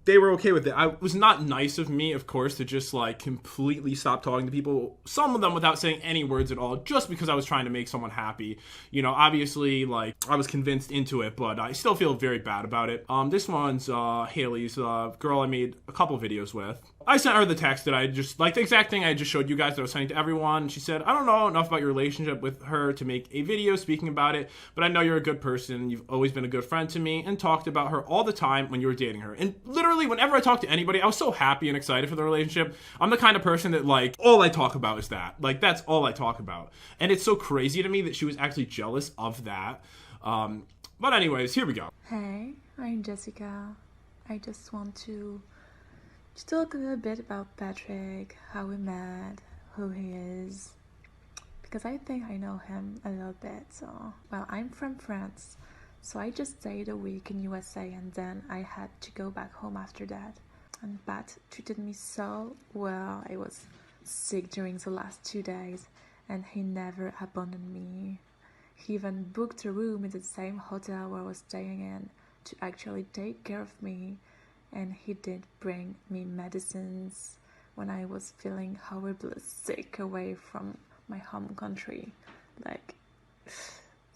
they were okay with it. I was not nice of me, of course, to just like completely stop talking to people, some of them without saying any words at all, just because I was trying to make someone happy. You know, obviously, like, I was convinced into it, but I still feel very bad about it. This one's Haley's girl I made a couple videos with. I sent her the text that I just, like, the exact thing I just showed you guys that I was sending to everyone. She said, I don't know enough about your relationship with her to make a video speaking about it, but I know you're a good person. You've always been a good friend to me, and talked about her all the time when you were dating her. And literally, whenever I talk to anybody, I was so happy and excited for the relationship. I'm the kind of person that, like, all I talk about is that. Like, that's all I talk about. And it's so crazy to me that she was actually jealous of that. But anyways, here we go. Hey, I'm Jessica. I just want to talk a little bit about Patrick, how we met, who he is, because I think I know him a little bit. So, well, I'm from France, so I just stayed a week in USA and then I had to go back home after that. And Pat treated me so well. I was sick during the last 2 days and he never abandoned me. He even booked a room in the same hotel where I was staying in to actually take care of me. And he did bring me medicines when I was feeling horribly sick away from my home country. Like,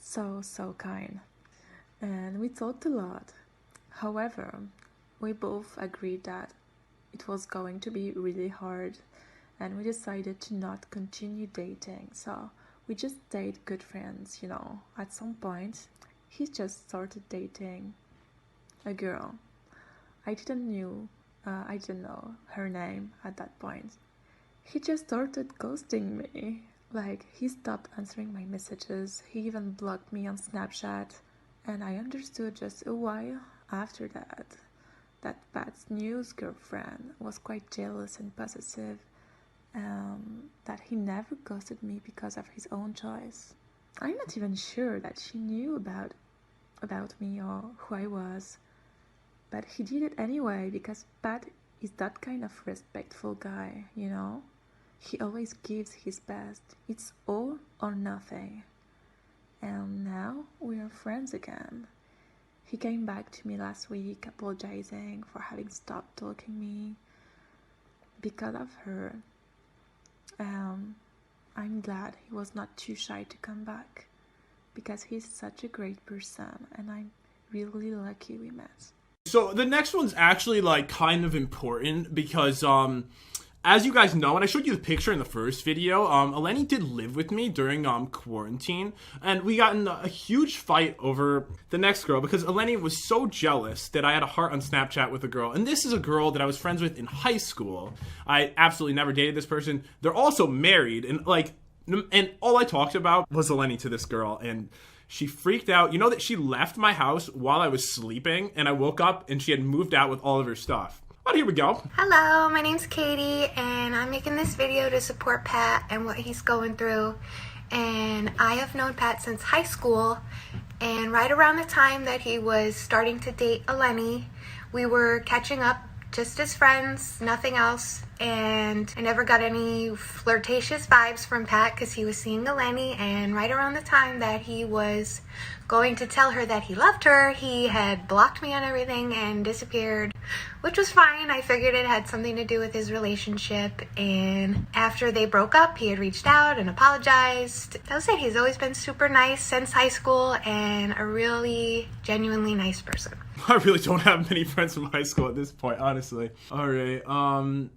so kind. And we talked a lot. However, we both agreed that it was going to be really hard, and we decided to not continue dating. So we just stayed good friends, you know. At some point, he just started dating a girl. I didn't know her name at that point. He just started ghosting me. Like, he stopped answering my messages. He even blocked me on Snapchat. And I understood just a while after that Pat's new girlfriend was quite jealous and possessive, that he never ghosted me because of his own choice. I'm not even sure that she knew about me or who I was. But he did it anyway because Pat is that kind of respectful guy, you know? He always gives his best. It's all or nothing. And now we are friends again. He came back to me last week apologizing for having stopped talking me because of her. I'm glad he was not too shy to come back because he's such a great person and I'm really lucky we met. So the next one's actually like kind of important because as you guys know, and I showed you the picture in the first video, Eleni did live with me during quarantine, and we got in a huge fight over the next girl because Eleni was so jealous that I had a heart on Snapchat with a girl. And this is a girl that I was friends with in high school. I absolutely never dated this person. They're also married, and all I talked about was Eleni to this girl, and she freaked out. You know that she left my house while I was sleeping, and I woke up and she had moved out with all of her stuff. But here we go. Hello, my name's Katie, and I'm making this video to support Pat and what he's going through. And I have known Pat since high school, and right around the time that he was starting to date Eleni, we were catching up just as friends, nothing else. And I never got any flirtatious vibes from Pat because he was seeing Eleni, and right around the time that he was going to tell her that he loved her, he had blocked me on everything and disappeared, which was fine. I figured it had something to do with his relationship, and after they broke up, he had reached out and apologized. That was it. He's always been super nice since high school and a really genuinely nice person. I really don't have many friends from high school at this point, honestly. All right,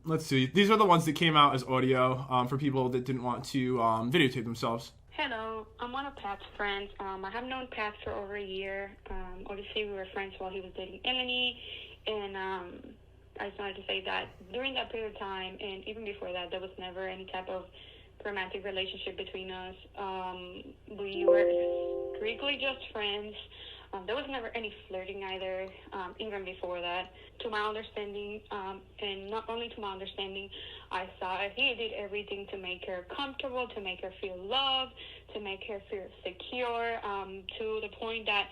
let's see. These are the ones that came out as audio for people that didn't want to videotape themselves. Hello, I'm one of Pat's friends. I have known Pat for over a year. Obviously, we were friends while he was dating Eleni, and I just wanted to say that during that period of time, and even before that, there was never any type of romantic relationship between us. We were strictly just friends. There was never any flirting either, even before that. To my understanding, and not only to my understanding, I saw he did everything to make her comfortable, to make her feel loved, to make her feel secure, to the point that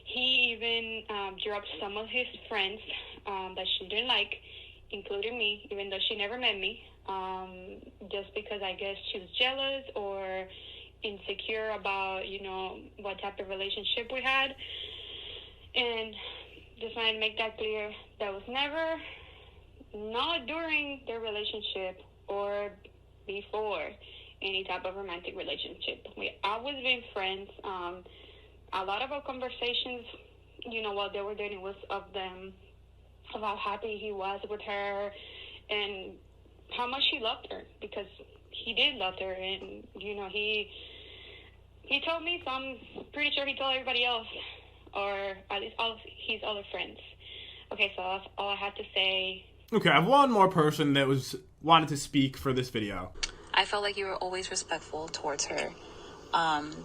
he even dropped some of his friends that she didn't like, including me, even though she never met me, just because I guess she was jealous or insecure about, what type of relationship we had. And just wanted to make that clear. That was never, not during their relationship or before any type of romantic relationship. We always been friends. A lot of our conversations, while they were dating was of them, of how happy he was with her and how much he loved her, because he did love her. And, he told me, so I'm pretty sure he told everybody else, or at least all of his other friends. Okay, so that's all I had to say. Okay, I have one more person that wanted to speak for this video. I felt like you were always respectful towards her,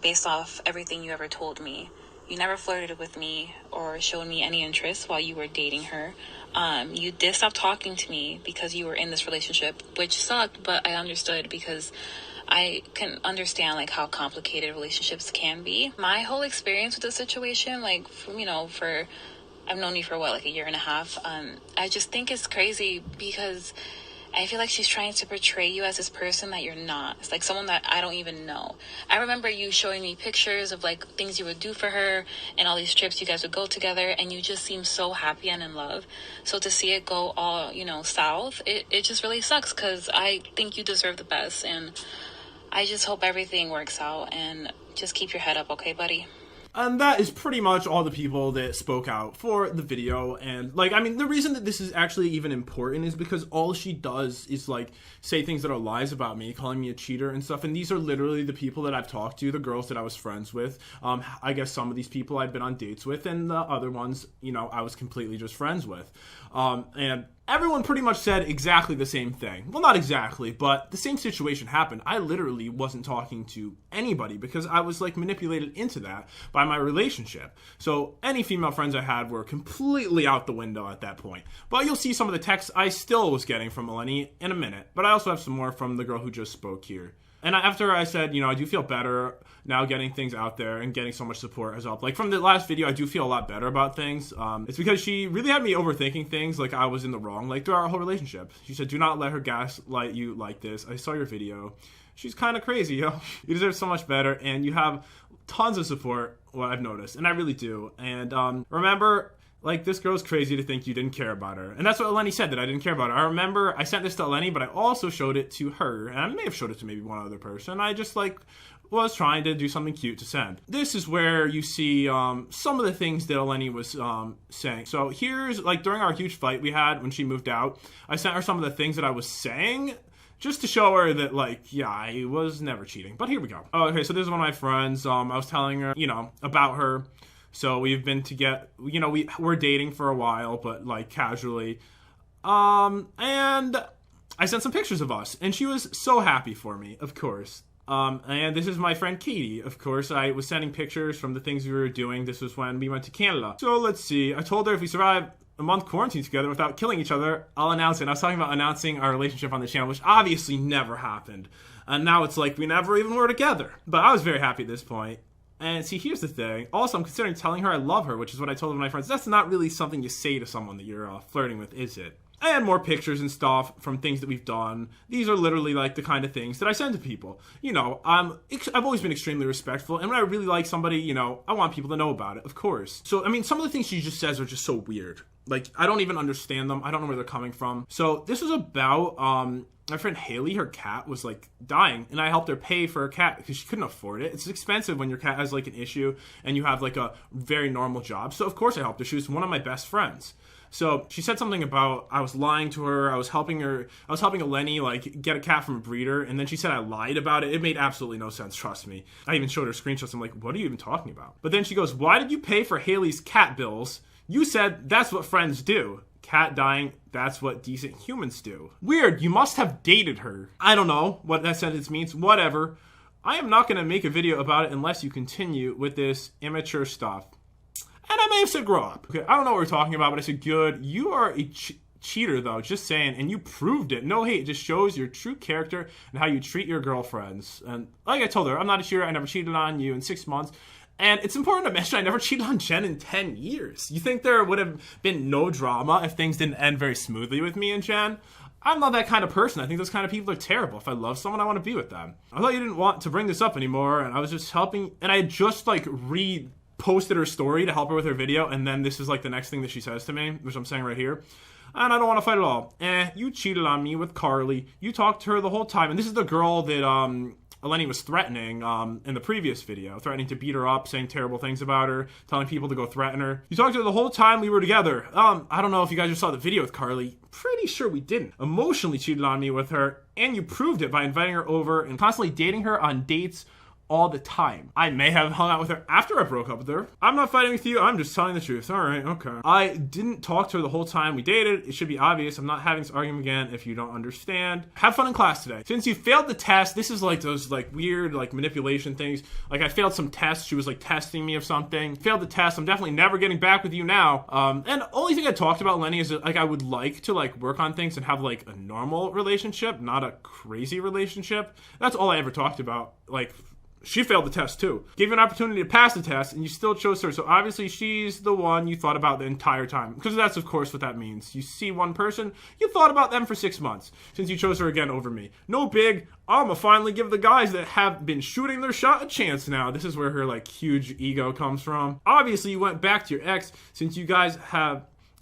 based off everything you ever told me. You never flirted with me or showed me any interest while you were dating her. You did stop talking to me because you were in this relationship, which sucked, but I understood because I can understand like how complicated relationships can be. My whole experience with the situation, like, I've known you for like a year and a half. I just think it's crazy because I feel like she's trying to portray you as this person that you're not. It's like someone that I don't even know. I remember you showing me pictures of like things you would do for her and all these trips you guys would go together, and you just seem so happy and in love. So to see it go all, south, it just really sucks because I think you deserve the best, and I just hope everything works out, and just keep your head up, okay, buddy? And that is pretty much all the people that spoke out for the video. And, the reason that this is actually even important is because all she does is, say things that are lies about me, calling me a cheater and stuff. And these are literally the people that I've talked to, the girls that I was friends with. I guess some of these people I've been on dates with, and the other ones, I was completely just friends with. And everyone pretty much said exactly the same thing. Well, not exactly, but the same situation happened. I literally wasn't talking to anybody because I was manipulated into that by my relationship. So any female friends I had were completely out the window at that point. But you'll see some of the texts I still was getting from Eleni in a minute. But I also have some more from the girl who just spoke here. And after I said, I do feel better now getting things out there and getting so much support has helped. From the last video, I do feel a lot better about things. It's because she really had me overthinking things like I was in the wrong, throughout our whole relationship. She said, do not let her gaslight you like this. I saw your video. She's kind of crazy, You deserve so much better, and you have tons of support, what I've noticed, and I really do. And remember, this girl's crazy to think you didn't care about her. And that's what Eleni said, that I didn't care about her. I remember I sent this to Eleni, but I also showed it to her. And I may have showed it to maybe one other person. I just, was trying to do something cute to send. This is where you see some of the things that Eleni was saying. So here's, during our huge fight we had when she moved out, I sent her some of the things that I was saying, just to show her that, I was never cheating. But here we go. Okay, so this is one of my friends. I was telling her, about her. So we've been together, we're dating for a while, but casually. And I sent some pictures of us, and she was so happy for me, of course. And this is my friend Katie. Of course, I was sending pictures from the things we were doing. This was when we went to Canada. So let's see. I told her if we survive a month quarantine together without killing each other, I'll announce it. And I was talking about announcing our relationship on the channel, which obviously never happened. And now it's we never even were together. But I was very happy at this point. And see, here's the thing. Also, I'm considering telling her I love her, which is what I told my friends. That's not really something you say to someone that you're flirting with, is it? I had more pictures and stuff from things that we've done. These are literally the kind of things that I send to people. I've always been extremely respectful, and when I really like somebody, I want people to know about it, of course. So, some of the things she just says are just so weird. I don't even understand them. I don't know where they're coming from. So, this was about, my friend Haley, her cat was dying, and I helped her pay for her cat because she couldn't afford it. It's expensive when your cat has an issue and you have a very normal job. So, of course, I helped her. She was one of my best friends. So she said something about I was lying to her. I was helping Eleni get a cat from a breeder, and then she said I lied about it. It made absolutely no sense, trust me. I even showed her screenshots. I'm what are you even talking about? But then she goes, why did you pay for Haley's cat bills? You said that's what friends do. Cat dying, that's what decent humans do. Weird, you must have dated her. I don't know what that sentence means. Whatever. I am not going to make a video about it unless you continue with this immature stuff. And I may have said grow up. Okay, I don't know what we're talking about, but I said good. You are a cheater, though, just saying, and you proved it. No hate, it just shows your true character and how you treat your girlfriends. And like I told her, I'm not a cheater. I never cheated on you in 6 months. And it's important to mention I never cheated on Jen in 10 years. You think there would have been no drama if things didn't end very smoothly with me and Jen? I'm not that kind of person. I think those kind of people are terrible. If I love someone, I want to be with them. I thought you didn't want to bring this up anymore, and I was just helping, and I had just posted her story to help her with her video, and then this is like the next thing that she says to me, which I'm saying right here. And I don't want to fight at all. You cheated on me with Carly. You talked to her the whole time. And this is the girl that Eleni was threatening in the previous video, threatening to beat her up, saying terrible things about her, telling people to go threaten her. You talked to her the whole time we were together. I don't know if you guys just saw the video with Carly. Pretty sure we didn't. Emotionally cheated on me with her, and you proved it by inviting her over and constantly dating her on dates all the time. I may have hung out with her after I broke up with her. I'm not fighting with you. I'm just telling the truth. All right, okay. I didn't talk to her the whole time we dated. It should be obvious. I'm not having this argument again if you don't understand. Have fun in class today. Since you failed the test, this is like those like weird like manipulation things. Like I failed some tests. She was like testing me of something. Failed the test. I'm definitely never getting back with you now. And the only thing I talked about, Lenny, is that like I would like to like work on things and have like a normal relationship, not a crazy relationship. That's all I ever talked about. Like, she failed the test too. Gave you an opportunity to pass the test, and you still chose her. So obviously she's the one you thought about the entire time. Because that's, of course, what that means. You see one person, you thought about them for 6 months, since you chose her again over me. No big, I'ma finally give the guys that have been shooting their shot a chance now. This is where her, like, huge ego comes from. Obviously, you went back to your ex, since you guys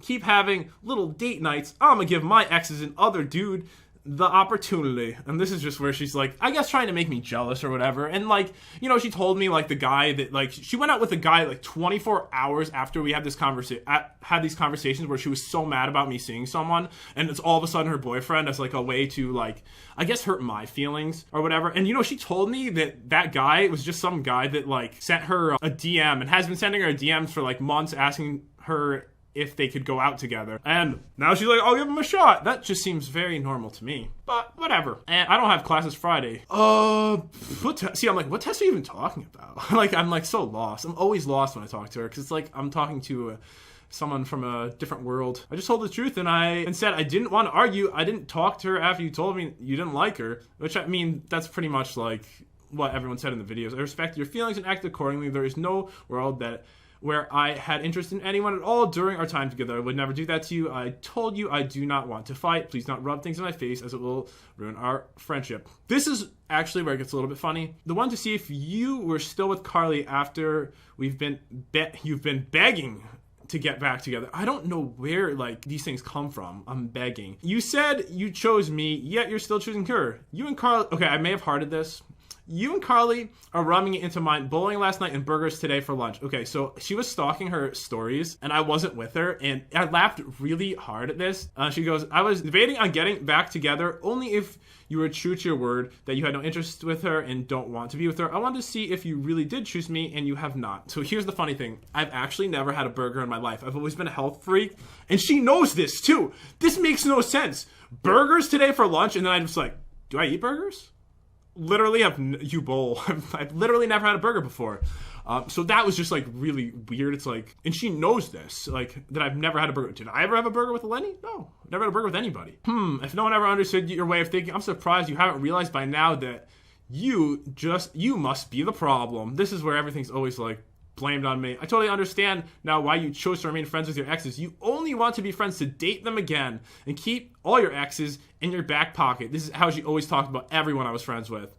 keep having little date nights. I'ma give my exes and other dude the opportunity. And this is just where she's like, I guess trying to make me jealous or whatever. And like, you know, she told me like the guy that like she went out with a guy like 24 hours after we had this had these conversations where she was so mad about me seeing someone, and it's all of a sudden her boyfriend as like a way to like, I guess, hurt my feelings or whatever. And you know, she told me that guy was just some guy that like sent her a DM and has been sending her DMs for like months, asking her if they could go out together. And now she's like, I'll give him a shot. That just seems very normal to me. But whatever. And I don't have classes Friday. See, I'm like, what test are you even talking about? Like, I'm like so lost. I'm always lost when I talk to her, because it's like I'm talking to someone from a different world. I just told the truth, and said I didn't want to argue. I didn't talk to her after you told me you didn't like her, which I mean, that's pretty much like what everyone said in the videos. I respect your feelings and act accordingly. There is no world where I had interest in anyone at all during our time together. I would never do that to you. I told you I do not want to fight. Please don't rub things in my face, as it will ruin our friendship. This is actually where it gets a little bit funny. The one to see if you were still with Carly after you've been begging to get back together. I don't know where like these things come from. I'm begging. You said you chose me, yet you're still choosing her. You and Carly, okay, I may have hearted this. You and Carly are rubbing it into mine. Bowling last night and burgers today for lunch. Okay, so she was stalking her stories, and I wasn't with her, and I laughed really hard at this. She goes, I was debating on getting back together only if you were true to your word that you had no interest with her and don't want to be with her. I wanted to see if you really did choose me, and you have not. So here's the funny thing. I've actually never had a burger in my life. I've always been a health freak, and she knows this too. This makes no sense. Burgers today for lunch, and then I'm just like, do I eat burgers? Literally, I've literally never had a burger before. So that was just like really weird. It's like, and she knows this, like that I've never had a burger. Did I ever have a burger with Eleni? No, never had a burger with anybody. If no one ever understood your way of thinking, I'm surprised you haven't realized by now that you must be the problem. This is where everything's always like blamed on me. I totally understand now why you chose to remain friends with your exes. You only want to be friends to date them again and keep all your exes in your back pocket. This is how she always talked about everyone I was friends with.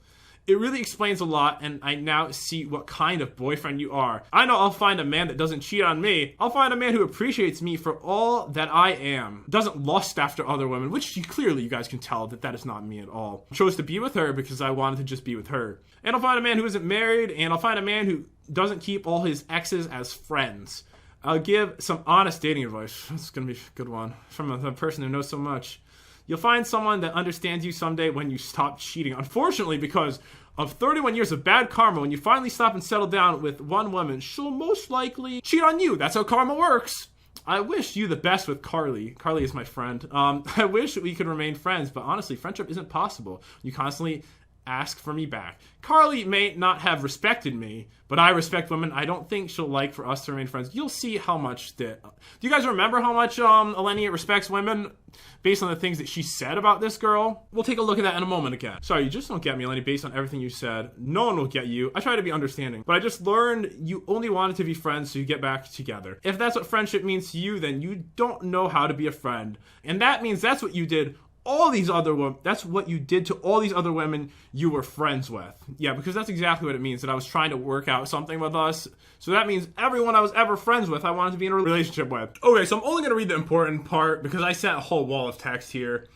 It really explains a lot, and I now see what kind of boyfriend you are. I know I'll find a man that doesn't cheat on me. I'll find a man who appreciates me for all that I am. Doesn't lust after other women, which clearly you guys can tell that is not me at all. I chose to be with her because I wanted to just be with her. And I'll find a man who isn't married, and I'll find a man who doesn't keep all his exes as friends. I'll give some honest dating advice. That's going to be a good one. From a person who knows so much. You'll find someone that understands you someday when you stop cheating. Unfortunately, because of 31 years of bad karma, when you finally stop and settle down with one woman, she'll most likely cheat on you. That's how karma works. I wish you the best with Carly. Carly is my friend. I wish we could remain friends, but honestly, friendship isn't possible. You constantly ask for me back. Carly may not have respected me, but I respect women. I don't think she'll like for us to remain friends. You'll see how much that... Do you guys remember how much Eleni respects women based on the things that she said about this girl? We'll take a look at that in a moment again. Sorry, you just don't get me, Eleni, based on everything you said. No one will get you. I try to be understanding, but I just learned you only wanted to be friends so you get back together. If that's what friendship means to you, then you don't know how to be a friend. And that means that's what you did all these other women. That's what you did to all these other women you were friends with. Yeah, because that's exactly what it means, that I was trying to work out something with us. So that means everyone I was ever friends with, I wanted to be in a relationship with. Okay, so I'm only going to read the important part because I sent a whole wall of text here.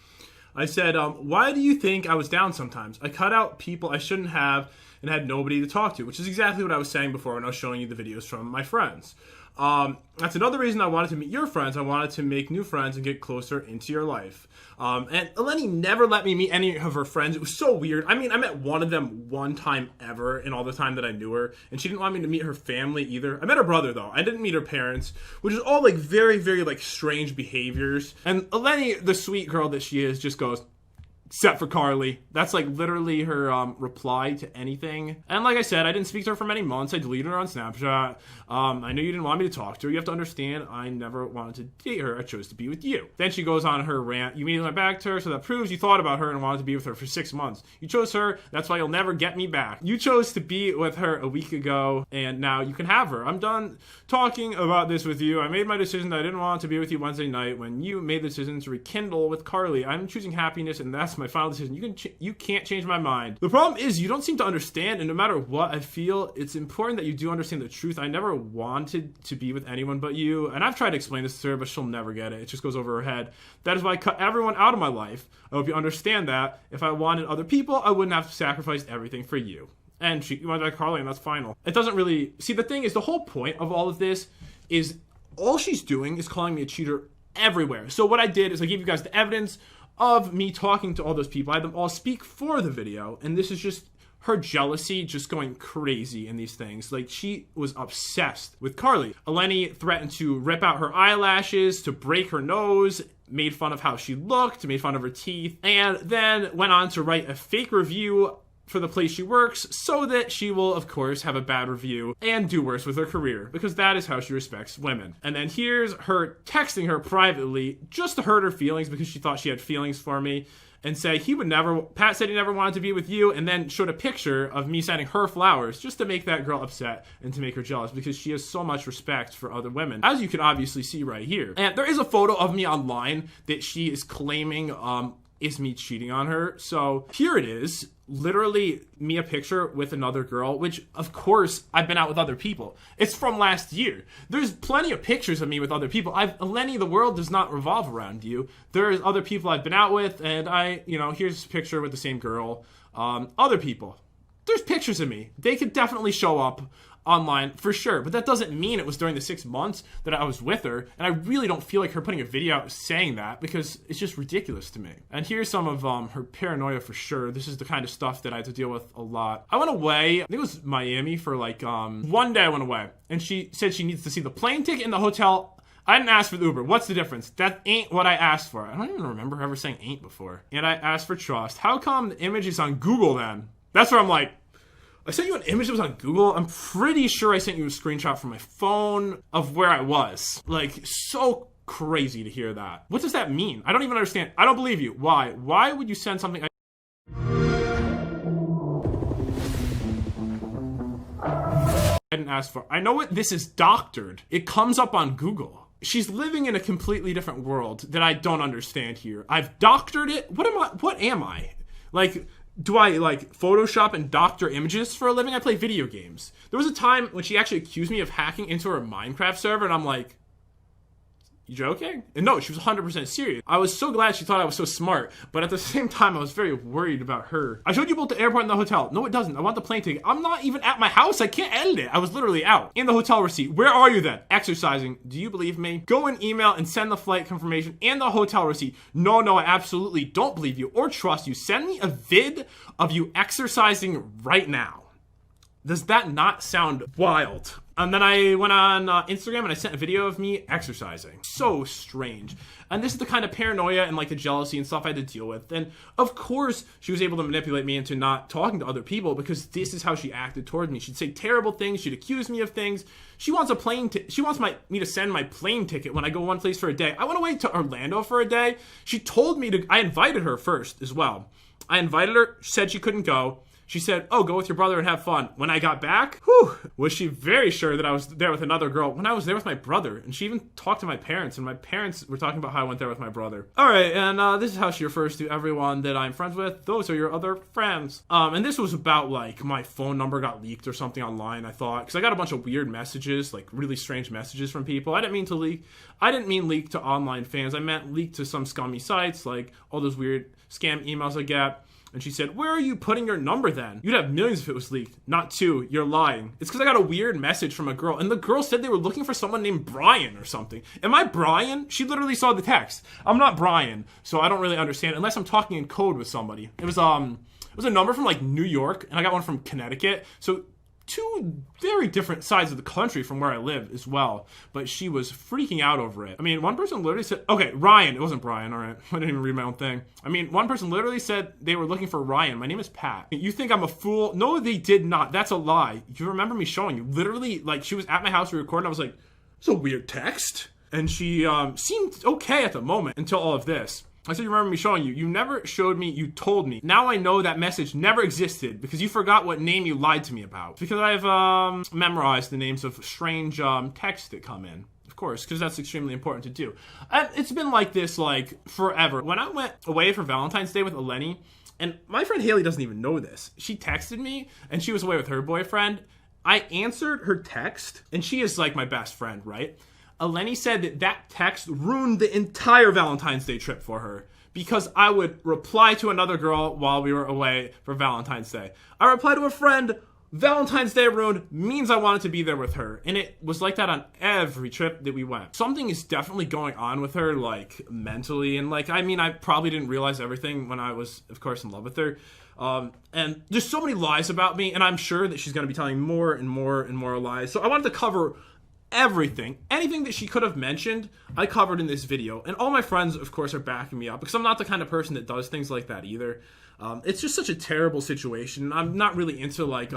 I said, why do you think I was down sometimes? I cut out people I shouldn't have and had nobody to talk to, which is exactly what I was saying before when I was showing you the videos from my friends. That's another reason I wanted to meet your friends. I wanted to make new friends and get closer into your life. And Eleni never let me meet any of her friends. It was so weird. I mean, I met one of them one time ever in all the time that I knew her, and she didn't want me to meet her family either. I met her brother, though. I didn't meet her parents, which is all, like, very, very, like, strange behaviors. And Eleni, the sweet girl that she is, just goes, "Set for Carly." That's like literally her reply to anything. And like I said, I didn't speak to her for many months. I deleted her on Snapchat. I knew you didn't want me to talk to her. You have to understand, I never wanted to date her. I chose to be with you. Then she goes on her rant. You immediately went back to her, so that proves you thought about her and wanted to be with her for 6 months. You chose her. That's why you'll never get me back. You chose to be with her a week ago, and now you can have her. I'm done talking about this with you. I made my decision that I didn't want to be with you Wednesday night when you made the decision to rekindle with Carly. I'm choosing happiness, and that's my final decision. You can't change my mind. The problem is you don't seem to understand, and no matter what I feel, it's important that you do understand the truth. I never wanted to be with anyone but you, and I've tried to explain this to her, but she'll never get it. It just goes over her head. That is why I cut everyone out of my life. I hope you understand that. If I wanted other people, I wouldn't have sacrificed everything for you. And she went back to Carly, and that's final. It doesn't really... See, the thing is, the whole point of all of this is all she's doing is calling me a cheater everywhere. So what I did is I gave you guys the evidence of me talking to all those people. I had them all speak for the video, and this is just her jealousy just going crazy in these things. Like, she was obsessed with Carly. Eleni threatened to rip out her eyelashes, to break her nose, made fun of how she looked, made fun of her teeth, and then went on to write a fake review for the place she works so that she will, of course, have a bad review and do worse with her career, because that is how she respects women. And then here's her texting her privately just to hurt her feelings because she thought she had feelings for me, and say Pat said he never wanted to be with you, and then showed a picture of me sending her flowers just to make that girl upset and to make her jealous because she has so much respect for other women, as you can obviously see right here. And there is a photo of me online that she is claiming is me cheating on her. So here it is, literally me a picture with another girl, which of course I've been out with other people. It's from last year. There's plenty of pictures of me with other people. Eleni, the world does not revolve around you. There's other people I've been out with, and here's a picture with the same girl. Other people. There's pictures of me. They could definitely show up online for sure, but that doesn't mean it was during the 6 months that I was with her, and I really don't feel like her putting a video out saying that because it's just ridiculous to me. And here's some of her paranoia for sure. This is the kind of stuff that I had to deal with a lot. I went away, I think it was Miami for like one day I went away, and she said she needs to see the plane ticket in the hotel. I didn't ask for the Uber. What's the difference? That ain't what I asked for. I don't even remember her ever saying ain't before. And I asked for trust. How come the image is on Google then? That's where I'm like, I sent you an image that was on Google. I'm pretty sure I sent you a screenshot from my phone of where I was. Like, so crazy to hear that. What does that mean? I don't even understand. I don't believe you. Why? Why would you send something? I didn't ask for. I know what this is doctored. It comes up on Google. She's living in a completely different world that I don't understand here. I've doctored it. What am I? Like, do I, like, Photoshop and doctor images for a living? I play video games. There was a time when she actually accused me of hacking into her Minecraft server, and I'm like, you joking? And no, she was 100% serious. I was so glad she thought I was so smart, but at the same time, I was very worried about her. I showed you both the airport and the hotel. No, it doesn't. I want the plane ticket. I'm not even at my house. I can't edit it. I was literally out. In the hotel receipt. Where are you then? Exercising. Do you believe me? Go and email and send the flight confirmation and the hotel receipt. No, I absolutely don't believe you or trust you. Send me a vid of you exercising right now. Does that not sound wild? And then I went on Instagram and I sent a video of me exercising. So strange. And this is the kind of paranoia and like the jealousy and stuff I had to deal with. And of course, she was able to manipulate me into not talking to other people because this is how she acted toward me. She'd say terrible things. She'd accuse me of things. She wants she wants me to send my plane ticket when I go one place for a day. I went away to Orlando for a day. She told me I invited her first as well. I invited her, said she couldn't go. She said, "Oh, go with your brother and have fun." When I got back, whew, was she very sure that I was there with another girl when I was there with my brother. And she even talked to my parents, and my parents were talking about how I went there with my brother. All right, and this is how she refers to everyone that I'm friends with. Those are your other friends. And this was about, like, my phone number got leaked or something online, I thought. Because I got a bunch of weird messages, like really strange messages from people. I didn't mean leak to online fans. I meant leak to some scummy sites, like all those weird scam emails I get. And she said, "Where are you putting your number then? You'd have millions if it was leaked." Not 2. You're lying. It's because I got a weird message from a girl. And the girl said they were looking for someone named Brian or something. Am I Brian? She literally saw the text. I'm not Brian. So I don't really understand unless I'm talking in code with somebody. It was a number from like New York. And I got one from Connecticut. So 2 very different sides of the country from where I live as well. But she was freaking out over it. I mean, one person literally said, okay, Ryan. It wasn't Brian, all right. I didn't even read my own thing. I mean, one person literally said they were looking for Ryan. My name is Pat. You think I'm a fool? No, they did not. That's a lie. You remember me showing you. Literally, like, she was at my house recording. I was like, it's a weird text. And she seemed okay at the moment until all of this. I said, you remember me showing you. You never showed me, you told me. Now I know that message never existed because you forgot what name you lied to me about. Because I've memorized the names of strange texts that come in. Of course, because that's extremely important to do. And it's been like this, like, forever. When I went away for Valentine's Day with Eleni, and my friend Haley doesn't even know this. She texted me, and she was away with her boyfriend. I answered her text, and she is, like, my best friend, right? Eleni said that text ruined the entire Valentine's Day trip for her because I would reply to another girl while we were away for Valentine's Day. I replied to a friend, Valentine's Day ruined means I wanted to be there with her. And it was like that on every trip that we went. Something is definitely going on with her, like, mentally. And, like, I mean, I probably didn't realize everything when I was, of course, in love with her. And there's so many lies about me, and I'm sure that she's going to be telling more and more and more lies. So I wanted to cover anything that she could have mentioned, I covered in this video. And all my friends, of course, are backing me up because I'm not the kind of person that does things like that either. It's just such a terrible situation. I'm not really into, like,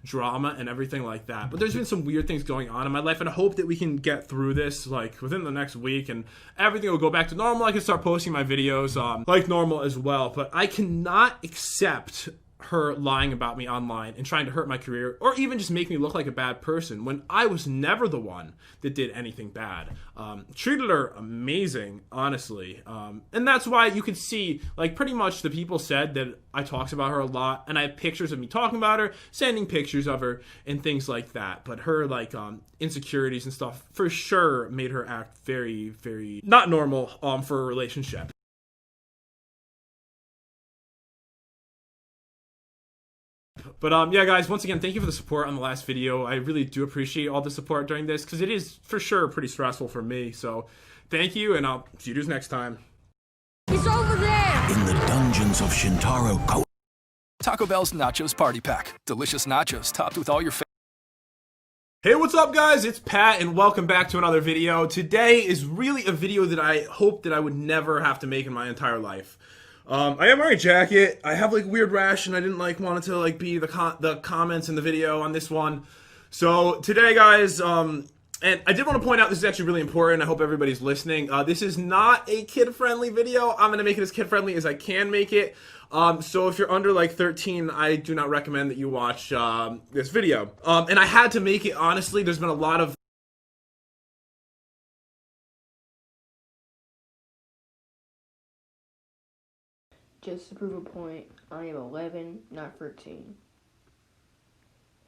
drama and everything like that. But there's been some weird things going on in my life, and I hope that we can get through this, like, within the next week, and everything will go back to normal. I can start posting my videos, like normal as well. But I cannot accept her lying about me online and trying to hurt my career or even just make me look like a bad person when I was never the one that did anything bad. Treated her amazing, honestly. And that's why you could see, like, pretty much the people said that I talked about her a lot, and I have pictures of me talking about her, sending pictures of her and things like that. But her, like, insecurities and stuff for sure made her act very, very not normal for a relationship. But yeah, guys, once again, thank you for the support on the last video. I really do appreciate all the support during this because it is for sure pretty stressful for me. So thank you, and I'll see you dudes next time. He's over there! In the dungeons of Shintaro. Taco Bell's Nachos Party Pack. Delicious nachos topped with all your Hey, what's up, guys? It's Pat, and welcome back to another video. Today is really a video that I hope that I would never have to make in my entire life. I am wearing a jacket. I have, like, weird rash, and I didn't, like, want it to, like, be the comments in the video on this one. So today, guys, and I did want to point out this is actually really important. I hope everybody's listening. This is not a kid-friendly video. I'm going to make it as kid-friendly as I can make it. So if you're under, like, 13, I do not recommend that you watch this video. And I had to make it, honestly. There's been a lot of Just to prove a point, I am 11, not 13.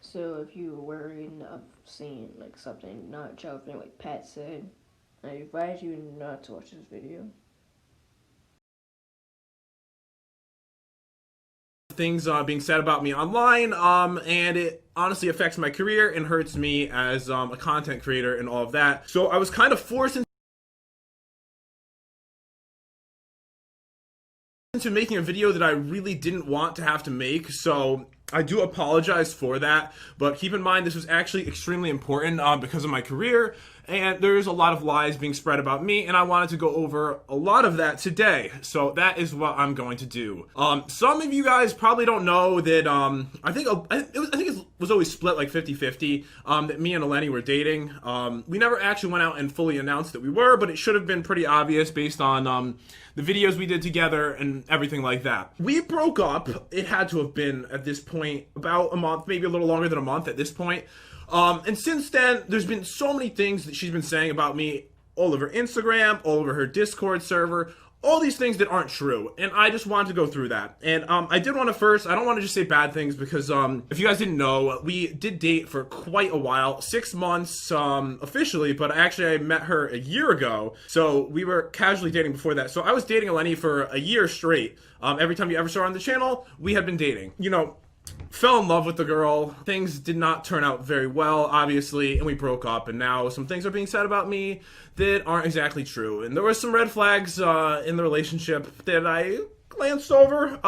So if you were worried of seeing, like, something not children like Pat said, I advise you not to watch this video. Things being said about me online, and it honestly affects my career and hurts me as a content creator and all of that. So I was kind of forced into making a video that I really didn't want to have to make, so I do apologize for that. But keep in mind, this was actually extremely important because of my career and there's a lot of lies being spread about me, and I wanted to go over a lot of that today. So that is what I'm going to do. Some of you guys probably don't know that I think it was always split like 50-50 that me and Eleni were dating. We never actually went out and fully announced that we were, but it should have been pretty obvious based on the videos we did together and everything like that. We broke up. It had to have been at this point about a month, maybe a little longer than a month at this point. And since then, there's been so many things that she's been saying about me all over Instagram, all over her Discord server, all these things that aren't true, and I just wanted to go through that. And I did want to first, I don't want to just say bad things because if you guys didn't know, we did date for quite a while, 6 months officially, but actually I met her a year ago, so we were casually dating before that. So I was dating Eleni for a year straight. Every time you ever saw her on the channel, we had been dating. You know, fell in love with the girl. Things did not turn out very well, obviously, and we broke up, and now some things are being said about me that aren't exactly true. And there were some red flags in the relationship that I glanced over,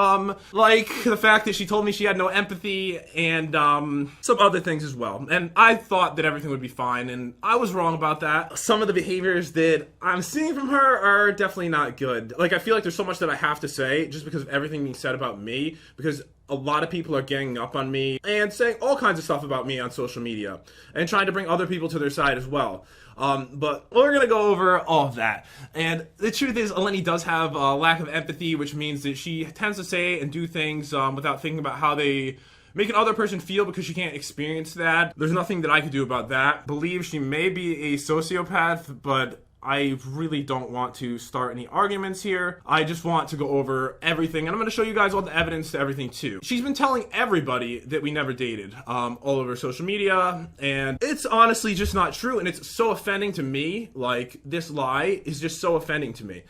like the fact that she told me she had no empathy and some other things as well. And I thought that everything would be fine, and I was wrong about that. Some of the behaviors that I'm seeing from her are definitely not good. Like, I feel like there's so much that I have to say just because of everything being said about me, because a lot of people are ganging up on me and saying all kinds of stuff about me on social media and trying to bring other people to their side as well. But we're going to go over all of that. And the truth is, Eleni does have a lack of empathy, which means that she tends to say and do things without thinking about how they make another person feel because she can't experience that. There's nothing that I could do about that. Believe she may be a sociopath, but I really don't want to start any arguments here. I just want to go over everything, and I'm going to show you guys all the evidence to everything too. She's been telling everybody that we never dated all over social media, and it's honestly just not true, and it's so offending to me. Like, this lie is just so offending to me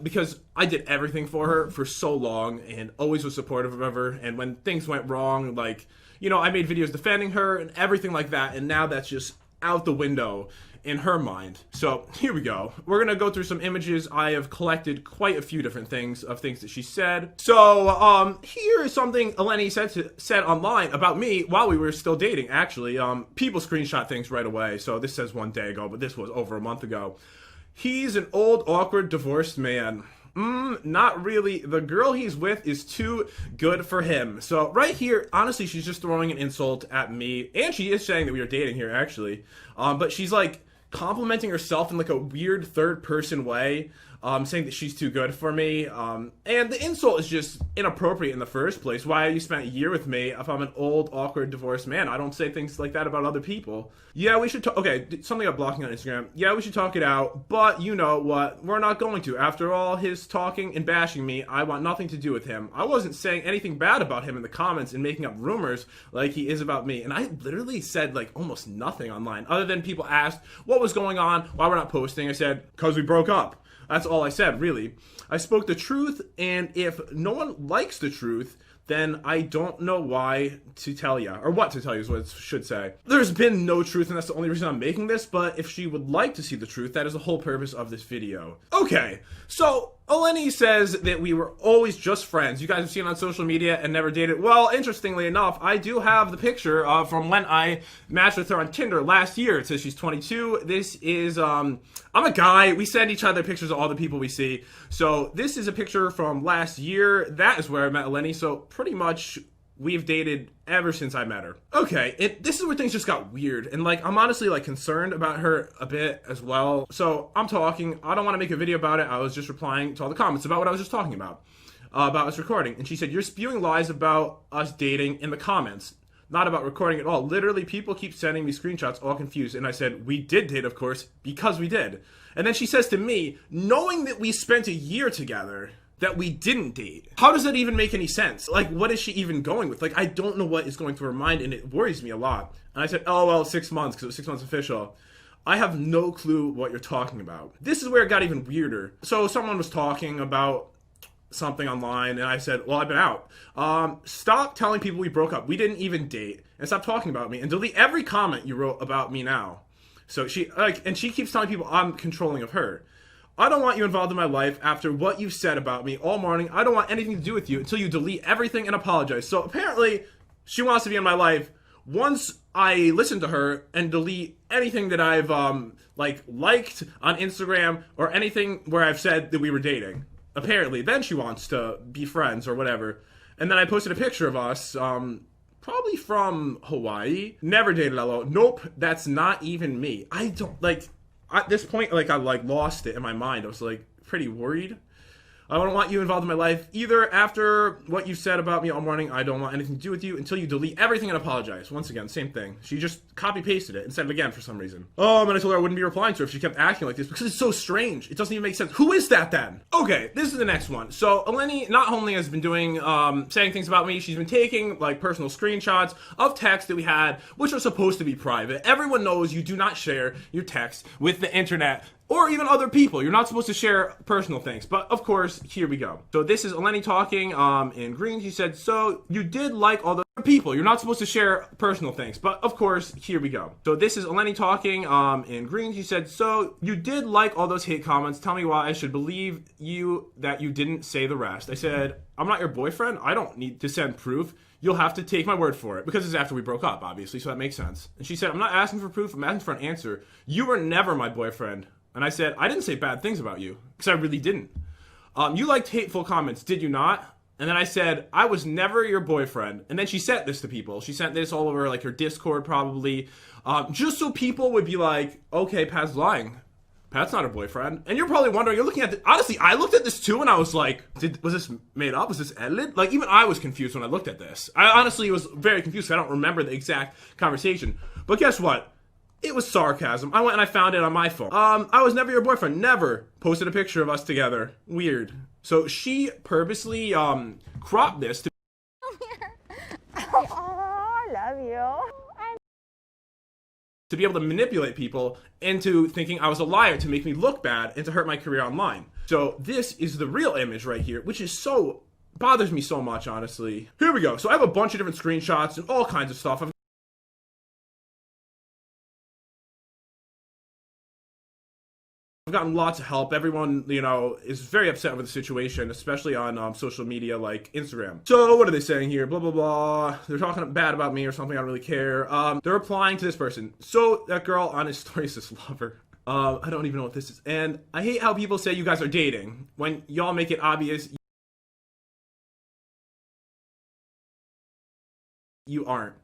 because I did everything for her for so long and always was supportive of her, and when things went wrong, like, you know, I made videos defending her and everything like that, and now that's just out the window in her mind. So here we go. We're gonna go through some images. I have collected quite a few different things of things that she said. So here is something Eleni said online about me while we were still dating. Actually, people screenshot things right away. So this says 1 day ago, but this was over a month ago. He's an old, awkward, divorced man. Not really. The girl he's with is too good for him. So right here, honestly, she's just throwing an insult at me, and she is saying that we are dating here, actually. But she's like complimenting herself in like a weird third person way, saying that she's too good for me. And the insult is just inappropriate in the first place. Why have you spent a year with me if I'm an old, awkward, divorced man? I don't say things like that about other people. Yeah, we should talk. Okay, something got blocking on Instagram. Yeah, we should talk it out, but you know what? We're not going to. After all his talking and bashing me, I want nothing to do with him. I wasn't saying anything bad about him in the comments and making up rumors like he is about me. And I literally said like almost nothing online, other than people asked what was going on, why we're not posting. I said, because we broke up. That's all I said, really. I spoke the truth, and if no one likes the truth, then I don't know why to tell you, or what to tell you is what it should say. There's been no truth, and that's the only reason I'm making this, but if she would like to see the truth, that is the whole purpose of this video. Okay, so Eleni says that we were always just friends. You guys have seen it on social media and never dated. Well, interestingly enough, I do have the picture from when I matched with her on Tinder last year. It says she's 22. This is, I'm a guy. We send each other pictures of all the people we see. So this is a picture from last year. That is where I met Eleni. So pretty much we've dated ever since I met her. Okay, this is where things just got weird, and like I'm honestly like concerned about her a bit as well. So I'm talking, I don't want to make a video about it. I was just replying to all the comments about what I was just talking about us recording, and she said, you're spewing lies about us dating in the comments, not about recording at all. Literally, people keep sending me screenshots all confused, and I said, we did date, of course, because we did. And then she says to me, knowing that we spent a year together, that we didn't date. How does that even make any sense? Like, what is she even going with? Like, I don't know what is going through her mind, and it worries me a lot. And I said, oh, well, 6 months, because it was 6 months official. I have no clue what you're talking about. This is where it got even weirder. So someone was talking about something online, and I said, well, I've been out. Stop telling people we broke up. We didn't even date. And stop talking about me. And delete every comment you wrote about me now. So she, and she keeps telling people I'm controlling of her. I don't want you involved in my life after what you've said about me all morning. I don't want anything to do with you until you delete everything and apologize. So apparently, she wants to be in my life once I listen to her and delete anything that I've liked on Instagram or anything where I've said that we were dating. Apparently, then she wants to be friends or whatever. And then I posted a picture of us, probably from Hawaii. Never dated LO. Nope, that's not even me. I don't, at this point, I, lost it in my mind. I was, pretty worried. I don't want you involved in my life either. After what you said about me all morning, I don't want anything to do with you until you delete everything and apologize. Once again, same thing. She just copy-pasted it and said it again for some reason. And I told her I wouldn't be replying to her if she kept acting like this because it's so strange. It doesn't even make sense. Who is that then? Okay, this is the next one. So Eleni not only has been doing, saying things about me, she's been taking, personal screenshots of texts that we had, which are supposed to be private. Everyone knows you do not share your texts with the internet or even other people. You're not supposed to share personal things. But, of course, here we go. So this is Eleni talking in green. She said, so you did like all the people. You're not supposed to share personal things. But, of course, here we go. So this is Eleni talking in green. She said, so you did like all those hate comments. Tell me why I should believe you that you didn't say the rest. I said, I'm not your boyfriend. I don't need to send proof. You'll have to take my word for it. Because it's after we broke up, obviously. So that makes sense. And she said, I'm not asking for proof. I'm asking for an answer. You were never my boyfriend. And I said, I didn't say bad things about you, because I really didn't. You liked hateful comments, did you not? And then I said, I was never your boyfriend. And then she sent this to people. She sent this all over, her Discord probably, just so people would be like, okay, Pat's lying. Pat's not her boyfriend. And you're probably wondering, you're looking at this. Honestly, I looked at this too, and I was like, was this made up? Was this edited? Even I was confused when I looked at this. I honestly was very confused. I don't remember the exact conversation. But guess what? It was sarcasm. I went and I found it on my phone. I was never your boyfriend. Never. Posted a picture of us together. Weird. So she purposely cropped this to love you. To be able to manipulate people into thinking I was a liar to make me look bad and to hurt my career online. So this is the real image right here, which is so bothers me so much, honestly. Here we go. So I have a bunch of different screenshots and all kinds of stuff. I've gotten lots of help. Everyone, is very upset with the situation, especially on social media like Instagram. So what are they saying here? Blah, blah, blah. They're talking bad about me or something. I don't really care. They're replying to this person. So that girl on his story says lover. I don't even know what this is. And I hate how people say you guys are dating when y'all make it obvious you aren't.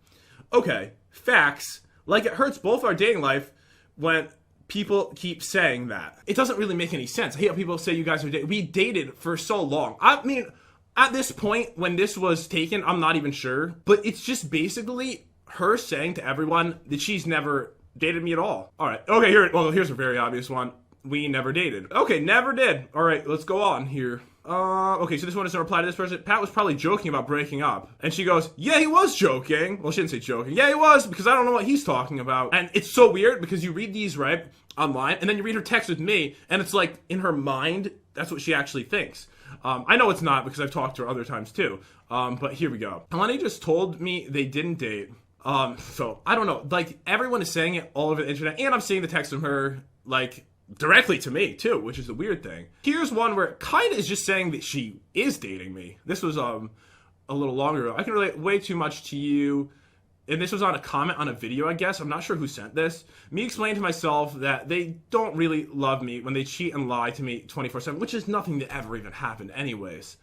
Okay, facts. It hurts both our dating life when people keep saying that. It doesn't really make any sense. I hate how people say you guys are dating. We dated for so long. I mean, at this point, when this was taken, I'm not even sure. But it's just basically her saying to everyone that she's never dated me at all. All right. Okay, here's a very obvious one. We never dated. Okay, never did. All right, let's go on here. Okay, so this one is a reply to this person. Pat was probably joking about breaking up. And she goes, yeah, he was joking. Well, she didn't say joking. Yeah, he was, because I don't know what he's talking about. And it's so weird, because you read these, right, online, and then you read her text with me, and it's in her mind, that's what she actually thinks. I know it's not, because I've talked to her other times, too. But here we go. Eleni just told me they didn't date. So, I don't know. Everyone is saying it all over the internet, and I'm seeing the text from her, directly to me, too, which is a weird thing. Here's one where it kind of is just saying that she is dating me. This was, a little longer ago. I can relate way too much to you. And this was on a comment on a video, I guess. I'm not sure who sent this. Me explained to myself that they don't really love me when they cheat and lie to me 24/7, which is nothing that ever even happened anyways.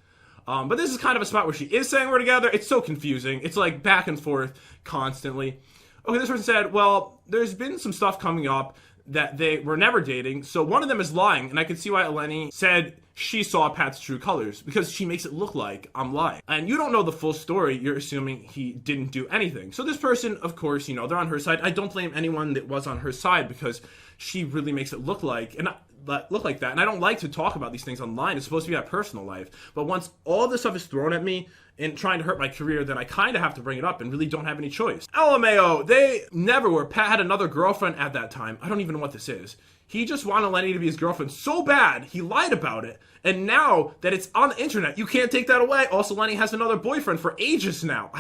But this is kind of a spot where she is saying we're together. It's so confusing. It's back and forth constantly. Okay, this person said, well, there's been some stuff coming up that they were never dating, so one of them is lying, and I can see why Eleni said she saw Pat's true colors, because she makes it look like I'm lying. And you don't know the full story, you're assuming he didn't do anything. So this person, of course, they're on her side. I don't blame anyone that was on her side, because she really makes it look like that, and I don't like to talk about these things online. It's supposed to be my personal life. But once all this stuff is thrown at me and trying to hurt my career, then I kind of have to bring it up and really don't have any choice. LMAO, they never were. Pat had another girlfriend at that time. I don't even know what this is. He just wanted Eleni to be his girlfriend so bad, he lied about it. And now that it's on the internet, you can't take that away. Also, Eleni has another boyfriend for ages now.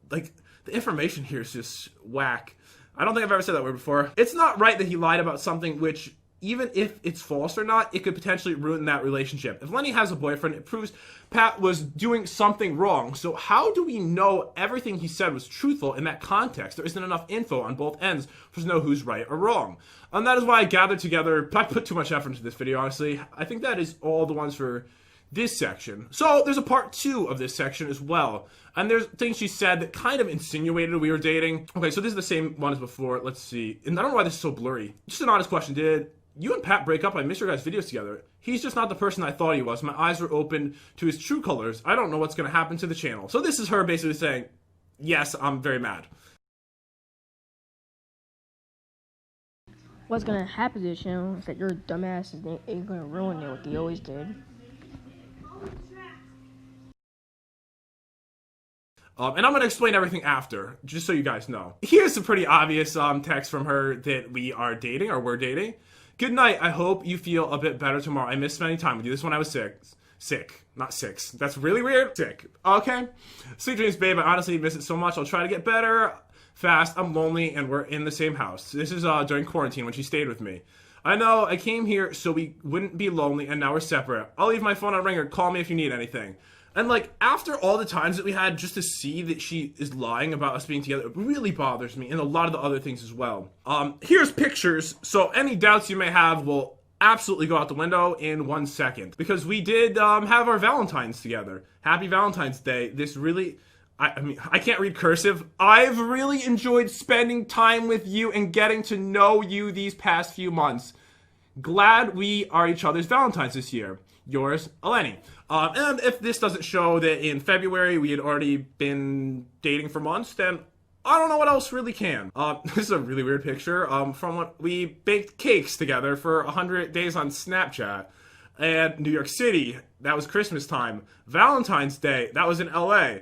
The information here is just whack. I don't think I've ever said that word before. It's not right that he lied about something which even if it's false or not, it could potentially ruin that relationship. If Lenny has a boyfriend, it proves Pat was doing something wrong. So how do we know everything he said was truthful in that context? There isn't enough info on both ends for us to know who's right or wrong. And that is why I gathered together, I put too much effort into this video, honestly. I think that is all the ones for this section. So there's a part 2 of this section as well. And there's things she said that kind of insinuated we were dating. Okay, so this is the same one as before. Let's see. And I don't know why this is so blurry. Just an honest question. Did you and Pat break up? I missed your guys' videos together. He's just not the person I thought he was. My eyes were open to his true colors. I don't know what's going to happen to the channel. So this is her basically saying, yes, I'm very mad. What's gonna happen to the channel is that your dumbasses ain't gonna ruin it like they always did. And I'm going to explain everything after, just so you guys know. Here's a pretty obvious text from her that we are dating, or we're dating. Good night. I hope you feel a bit better tomorrow. I missed spending time with you. This is when I was sick. Sick. Not 6. That's really weird. Sick. Okay. Sweet dreams, babe. I honestly miss it so much. I'll try to get better fast. I'm lonely, and we're in the same house. This is during quarantine when she stayed with me. I know. I came here so we wouldn't be lonely, and now we're separate. I'll leave my phone on ringer. Call me if you need anything. And, like, after all the times that we had, just to see that she is lying about us being together, it really bothers me, and a lot of the other things as well. Here's pictures, so any doubts you may have will absolutely go out the window in 1 second. Because we did have our Valentine's together. Happy Valentine's Day. This really... I mean, I can't read cursive. I've really enjoyed spending time with you and getting to know you these past few months. Glad we are each other's Valentines this year. Yours, Eleni. And if this doesn't show that in February we had already been dating for months, then I don't know what else really can. This is a really weird picture from when we baked cakes together for 100 days on Snapchat. And New York City, that was Christmas time. Valentine's Day, that was in LA.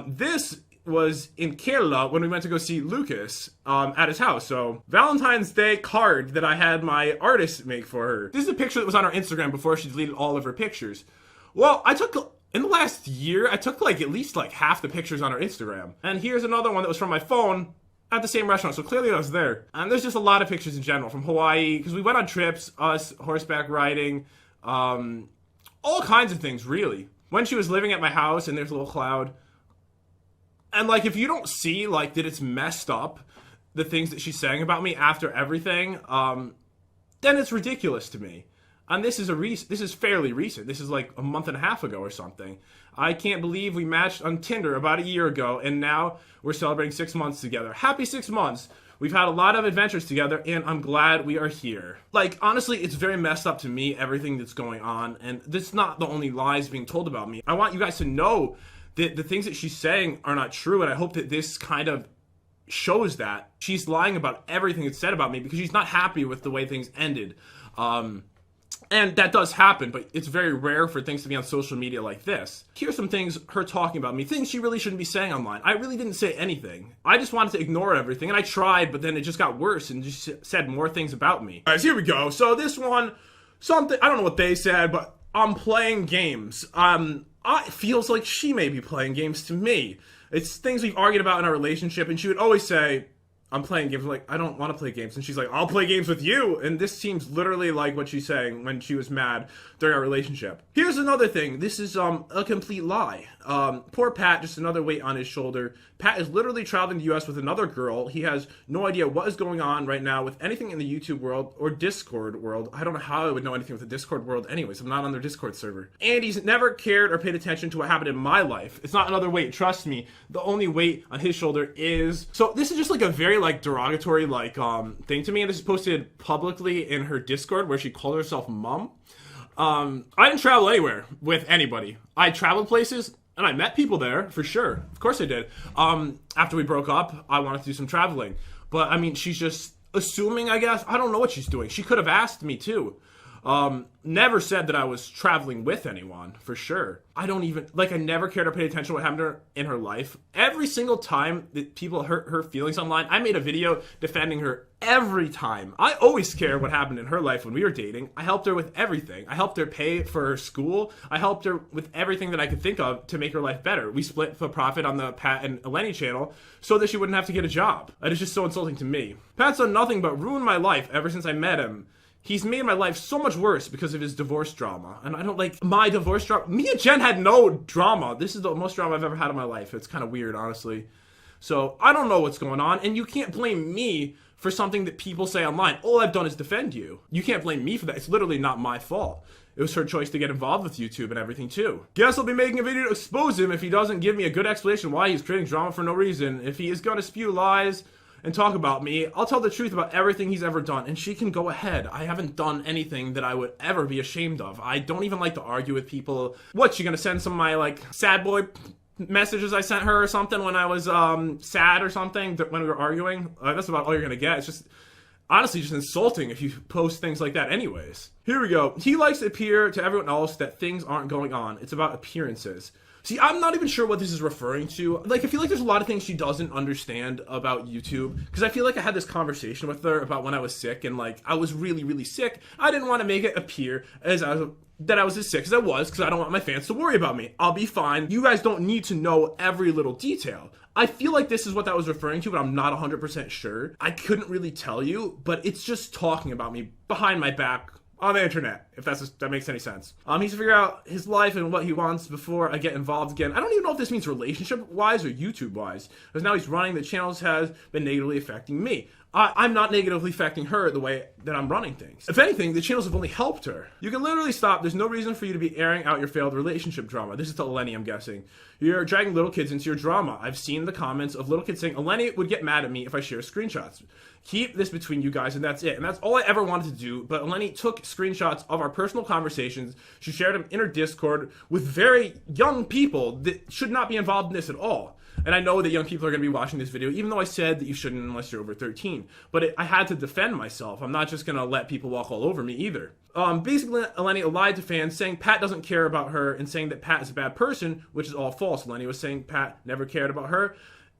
This was in Kerala when we went to go see Lucas at his house. So Valentine's Day card that I had my artist make for her. This is a picture that was on her Instagram before she deleted all of her pictures. Well, in the last year, I took like at least like half the pictures on her Instagram. And here's another one that was from my phone at the same restaurant. So clearly I was there. And there's just a lot of pictures in general from Hawaii, because we went on trips, us horseback riding, all kinds of things really. When she was living at my house and there's a little cloud. And, like, if you don't see, like, that it's messed up, the things that she's saying about me after everything, then it's ridiculous to me. And this is fairly recent. This is, like, a month and a half ago or something. I can't believe we matched on Tinder about a year ago, and now we're celebrating 6 months together. Happy 6 months. We've had a lot of adventures together, and I'm glad we are here. Like, honestly, it's very messed up to me, everything that's going on, and this is not the only lies being told about me. I want you guys to know that the things that she's saying are not true, and I hope that this kind of shows that. She's lying about everything that's said about me because she's not happy with the way things ended. And that does happen, but it's very rare for things to be on social media like this. Here's some things her talking about me, things she really shouldn't be saying online. I really didn't say anything. I just wanted to ignore everything, and I tried, but then it just got worse and just said more things about me. Guys, here we go. So this one, something, I don't know what they said, but I'm playing games. It feels like she may be playing games to me. It's things we've argued about in our relationship, and she would always say, I'm playing games. I'm like, I don't want to play games. And she's like, I'll play games with you. And this seems literally like what she's saying when she was mad during our relationship. Here's another thing. This is a complete lie. Poor Pat, just another weight on his shoulder. Pat is literally traveling to the U.S. with another girl. He has no idea what is going on right now with anything in the YouTube world or Discord world. I don't know how I would know anything with the Discord world anyways. I'm not on their Discord server. And he's never cared or paid attention to what happened in my life. It's not another weight. Trust me. The only weight on his shoulder is... So this is just like a very like derogatory like thing to me. And this is posted publicly in her Discord where she called herself mom. I didn't travel anywhere with anybody. I traveled places and I met people there for sure. Of course I did. After we broke up, I wanted to do some traveling. But I mean, she's just assuming, I guess. I don't know what she's doing. She could have asked me too. Never said that I was traveling with anyone, for sure. I don't even, like, I never cared or paid attention to what happened to her in her life. Every single time that people hurt her feelings online, I made a video defending her every time. I always cared what happened in her life when we were dating. I helped her with everything. I helped her pay for her school. I helped her with everything that I could think of to make her life better. We split the profit on the Pat and Eleni channel so that she wouldn't have to get a job. That is just so insulting to me. Pat's done nothing but ruin my life ever since I met him. He's made my life so much worse because of his divorce drama. And I don't like my divorce drama. Me and Jen had no drama. This is the most drama I've ever had in my life. It's kind of weird, honestly. So I don't know what's going on. And you can't blame me for something that people say online. All I've done is defend you. You can't blame me for that. It's literally not my fault. It was her choice to get involved with YouTube and everything too. Guess I'll be making a video to expose him if he doesn't give me a good explanation why he's creating drama for no reason. If he is going to spew lies and talk about me, I'll tell the truth about everything he's ever done, and she can go ahead. I haven't done anything that I would ever be ashamed of. I don't even like to argue with people. What, she gonna send some of my, like, sad boy messages I sent her or something when I was sad or something when we were arguing? That's about all you're gonna get. It's just honestly just insulting if you post things like that anyways. Here we go. He likes to appear to everyone else that things aren't going on. It's about appearances. See, I'm not even sure what this is referring to. Like, I feel like there's a lot of things she doesn't understand about YouTube. Because I feel like I had this conversation with her about when I was sick. And, like, I was really, really sick. I didn't want to make it appear as that I was as sick as I was. Because I don't want my fans to worry about me. I'll be fine. You guys don't need to know every little detail. I feel like this is what that was referring to, but I'm not 100% sure. I couldn't really tell you. But it's just talking about me behind my back on the internet, if that makes any sense. He needs to figure out his life and what he wants before I get involved again. I don't even know if this means relationship-wise or YouTube-wise, because now he's running the channels has been negatively affecting me. I'm not negatively affecting her the way that I'm running things. If anything, the channels have only helped her. You can literally stop. There's no reason for you to be airing out your failed relationship drama. This is to Eleni, I'm guessing. You're dragging little kids into your drama. I've seen the comments of little kids saying, Eleni would get mad at me if I share screenshots. Keep this between you guys, and that's it. And that's all I ever wanted to do. But Eleni took screenshots of our personal conversations. She shared them in her Discord with very young people that should not be involved in this at all. And I know that young people are going to be watching this video, even though I said that you shouldn't unless you're over 13. But I had to defend myself. I'm not just going to let people walk all over me either. Basically, Eleni lied to fans, saying Pat doesn't care about her and saying that Pat is a bad person, which is all false. Eleni was saying Pat never cared about her.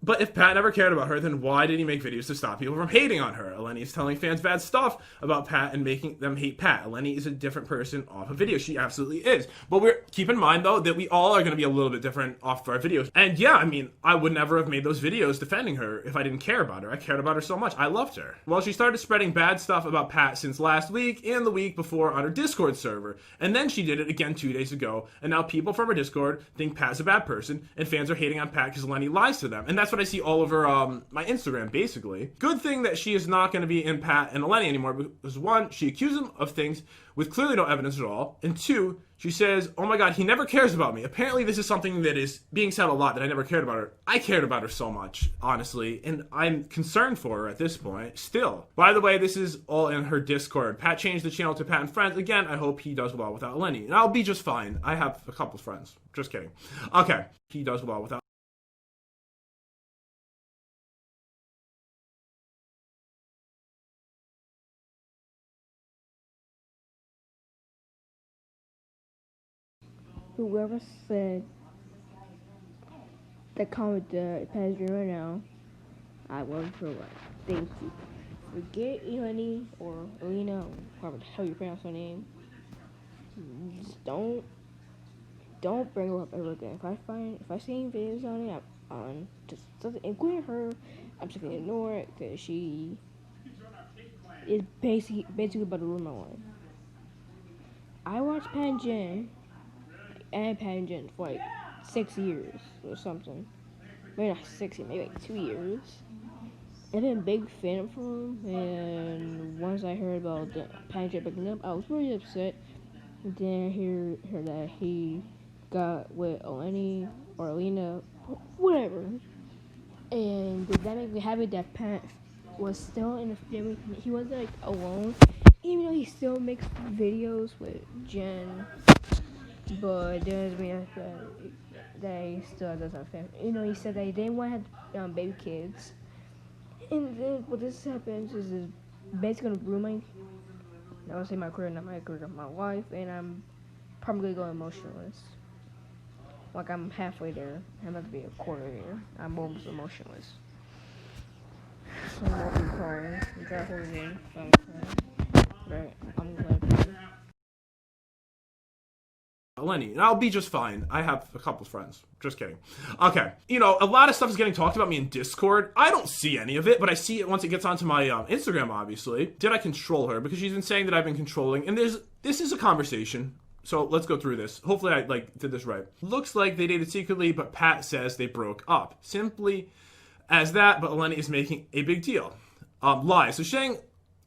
But if Pat never cared about her, then why did he make videos to stop people from hating on her? Eleni is telling fans bad stuff about Pat and making them hate Pat. Eleni is a different person off of video. She absolutely is. But keep in mind, though, that we all are going to be a little bit different off of our videos. And yeah, I mean, I would never have made those videos defending her if I didn't care about her. I cared about her so much. I loved her. Well, she started spreading bad stuff about Pat since last week and the week before on her Discord server. And then she did it again 2 days ago. And now people from her Discord think Pat's a bad person and fans are hating on Pat because Eleni lies to them. And that's what I see all over my Instagram, basically. Good thing that she is not going to be in Pat and Eleni anymore, because one, she accused him of things with clearly no evidence at all, and two, she says, oh my god, he never cares about me. Apparently this is something that is being said a lot, that I never cared about her. I cared about her so much, honestly, and I'm concerned for her at this point, still. By the way, this is all in her Discord. Pat changed the channel to Pat and Friends. Again, I hope he does well without Eleni, and I'll be just fine. I have a couple friends. Just kidding. Okay, he does well without Whoever said that comment that Pat's doing right now, I wasn't sure what. Thank you. Forget Eleni or Elena, however the hell you pronounce her name. Just don't bring her up ever again. If I see any videos on it, just including her, I'm just gonna ignore it because she is basically about to ruin my life. I watched Pat and Jen for like 6 years or something. Maybe not 6 years, maybe like 2 years. I've been a big fan of him, and once I heard about the Pat and Jen breaking up, I was really upset. And then I heard that he got with Eleni or Alina, whatever. And that made me happy that Pat was still in the family. He wasn't like alone, even though he still makes videos with Jen. But there's me that he still doesn't have family. You know, he said that he didn't want to have baby kids. And then what this happens is basically going to ruin I would say my career, not my career, my life. And I'm probably going emotionless. Like I'm halfway there. I'm about to be a quarter there. I'm almost emotionless. So I'm walking crying. I'm trying to hold it in. I'm crying. But I'm glad. Eleni, and I'll be just fine. I have a couple friends. Just kidding. Okay. You know, a lot of stuff is getting talked about me in Discord. I don't see any of it, but I see it once it gets onto my Instagram, obviously. Did I control her? Because she's been saying that I've been controlling, and this is a conversation. So let's go through this. Hopefully I did this right. Looks like they dated secretly, but Pat says they broke up. Simply as that, but Eleni is making a big deal. Lie. So she's saying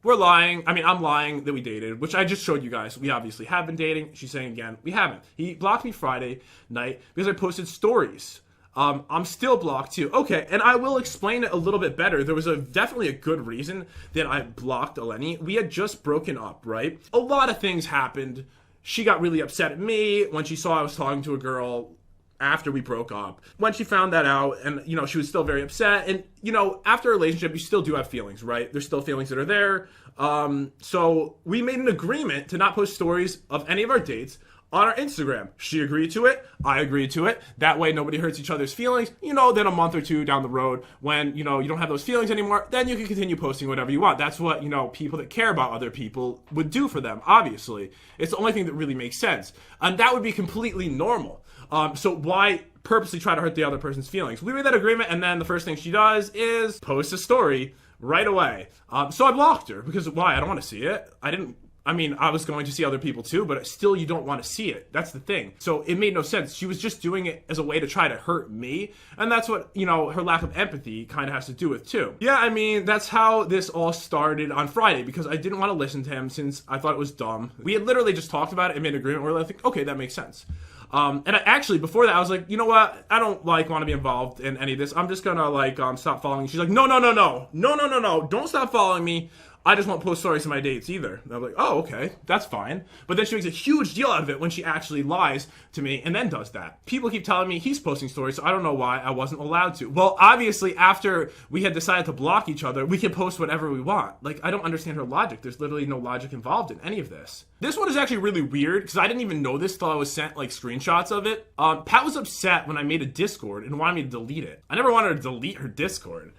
we're lying. I mean, I'm lying that we dated, which I just showed you guys. We obviously have been dating. She's saying again, we haven't. He blocked me Friday night because I posted stories. I'm still blocked too. Okay, and I will explain it a little bit better. There was definitely a good reason that I blocked Eleni. We had just broken up, right? A lot of things happened. She got really upset at me when she saw I was talking to a girl after we broke up. When she found that out, and, you know, she was still very upset. And, you know, after a relationship, you still do have feelings, right? There's still feelings that are there. So we made an agreement to not post stories of any of our dates on our Instagram. She agreed to it. I agreed to it. That way nobody hurts each other's feelings. You know, then a month or two down the road when, you know, you don't have those feelings anymore, then you can continue posting whatever you want. That's what, you know, people that care about other people would do for them, obviously. It's the only thing that really makes sense. And that would be completely normal. So why purposely try to hurt the other person's feelings? We made that agreement, and then the first thing she does is post a story right away. So I blocked her because why? I don't want to see it. I was going to see other people too, but still you don't want to see it. That's the thing. So it made no sense. She was just doing it as a way to try to hurt me. And that's what, you know, her lack of empathy kind of has to do with too. Yeah, I mean, that's how this all started on Friday because I didn't want to listen to him since I thought it was dumb. We had literally just talked about it and made an agreement where I think, okay, that makes sense. And I actually, before that, I was like, you know what? I don't want to be involved in any of this. I'm just gonna stop following you. She's like, no. Don't stop following me. I just won't post stories of my dates either. And I'm like, oh, okay, that's fine. But then she makes a huge deal out of it when she actually lies to me and then does that. People keep telling me he's posting stories, so I don't know why I wasn't allowed to. Well, obviously, after we had decided to block each other, we can post whatever we want. Like, I don't understand her logic. There's literally no logic involved in any of this. This one is actually really weird because I didn't even know this till I was sent, like, screenshots of it. Pat was upset when I made a Discord and wanted me to delete it. I never wanted to delete her Discord.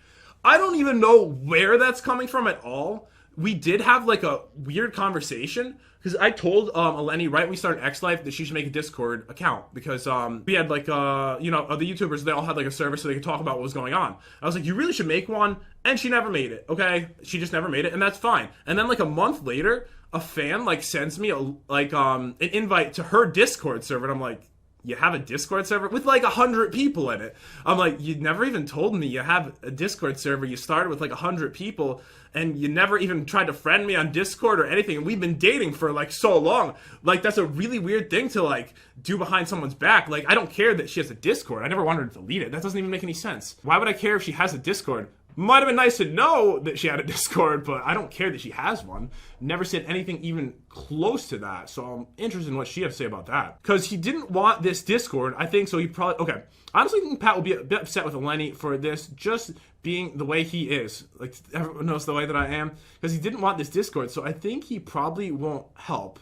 I don't even know where that's coming from at all. We did have like a weird conversation because I told Eleni right when we started X Life that she should make a Discord account because we had like other YouTubers, they all had like a server so they could talk about what was going on. I was like, you really should make one, and she never made it. Okay, she just never made it, and that's fine. And then like a month later, a fan like sends me an invite to her Discord server, and I'm like, you have a Discord server with like 100 people in it. I'm like, you never even told me you have a Discord server. You started with like 100 people and you never even tried to friend me on Discord or anything. And we've been dating for like so long. Like, that's a really weird thing to like do behind someone's back. Like, I don't care that she has a Discord. I never wanted her to delete it. That doesn't even make any sense. Why would I care if she has a Discord? Might have been nice to know that she had a Discord, but I don't care that she has one. Never said anything even close to that, so I'm interested in what she has to say about that. Because he didn't want this Discord, I think, so he probably... Okay, honestly, I think Pat will be a bit upset with Eleni for this just being the way he is. Like, everyone knows the way that I am. Because he didn't want this Discord, so I think he probably won't help.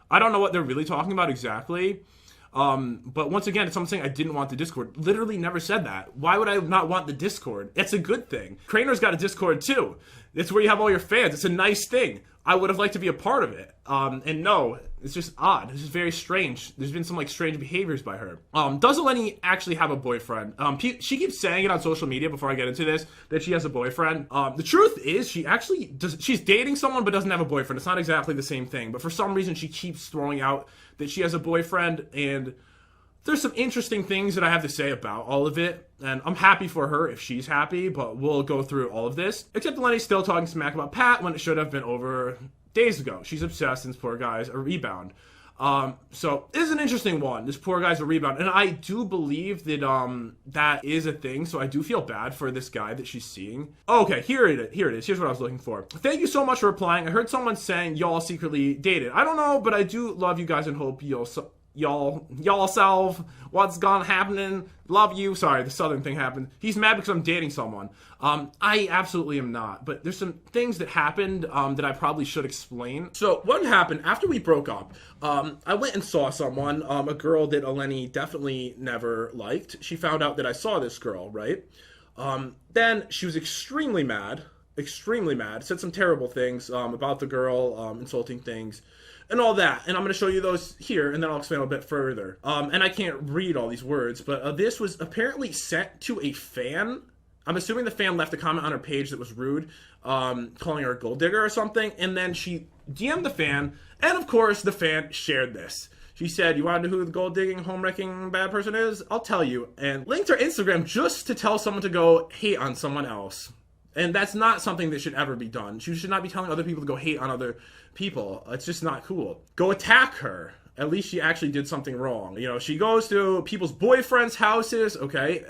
I don't know what they're really talking about exactly. But once again, it's someone saying I didn't want the Discord. Literally never said that. Why would I not want the Discord? It's a good thing. Craner's got a Discord too. It's where you have all your fans. It's a nice thing. I would have liked to be a part of it. And no, it's just odd. It's just very strange. There's been some like strange behaviors by her. Does Eleni actually have a boyfriend? She keeps saying it on social media before I get into this, that she has a boyfriend. The truth is she actually does. She's dating someone but doesn't have a boyfriend. It's not exactly the same thing. But for some reason she keeps throwing out that she has a boyfriend, and there's some interesting things that I have to say about all of it, and I'm happy for her if she's happy, but we'll go through all of this. Except Eleni's still talking smack about Pat when it should have been over days ago. She's obsessed, and this poor guy's a rebound. So this is an interesting one. This poor guy's a rebound, and I do believe that that is a thing, so I do feel bad for this guy that she's seeing. Okay, here it is. Here's what I was looking for. Thank you so much for replying. I heard someone saying y'all secretly dated. I don't know, but I do love you guys and hope y'all self what's gone happening. Love you. Sorry, the southern thing happened. He's mad because I'm dating someone. I absolutely am not, but there's some things that happened that I probably should explain. So what happened after we broke up, I went and saw someone, a girl that Eleni definitely never liked. She found out that I saw this girl, right? Then she was extremely mad, said some terrible things about the girl, insulting things. and all that. And I'm going to show you those here, and then I'll explain a bit further. And I can't read all these words, but this was apparently sent to a fan. I'm assuming the fan left a comment on her page that was rude, calling her a gold digger or something, and then she DM'd the fan, and of course the fan shared this. She said, "You want to know who the gold digging, home wrecking bad person is? I'll tell you," and linked her Instagram just to tell someone to go hate on someone else. And that's not something that should ever be done. She should not be telling other people to go hate on other people. It's just not cool. Go attack her. At least she actually did something wrong. You know, she goes to people's boyfriends' houses, okay?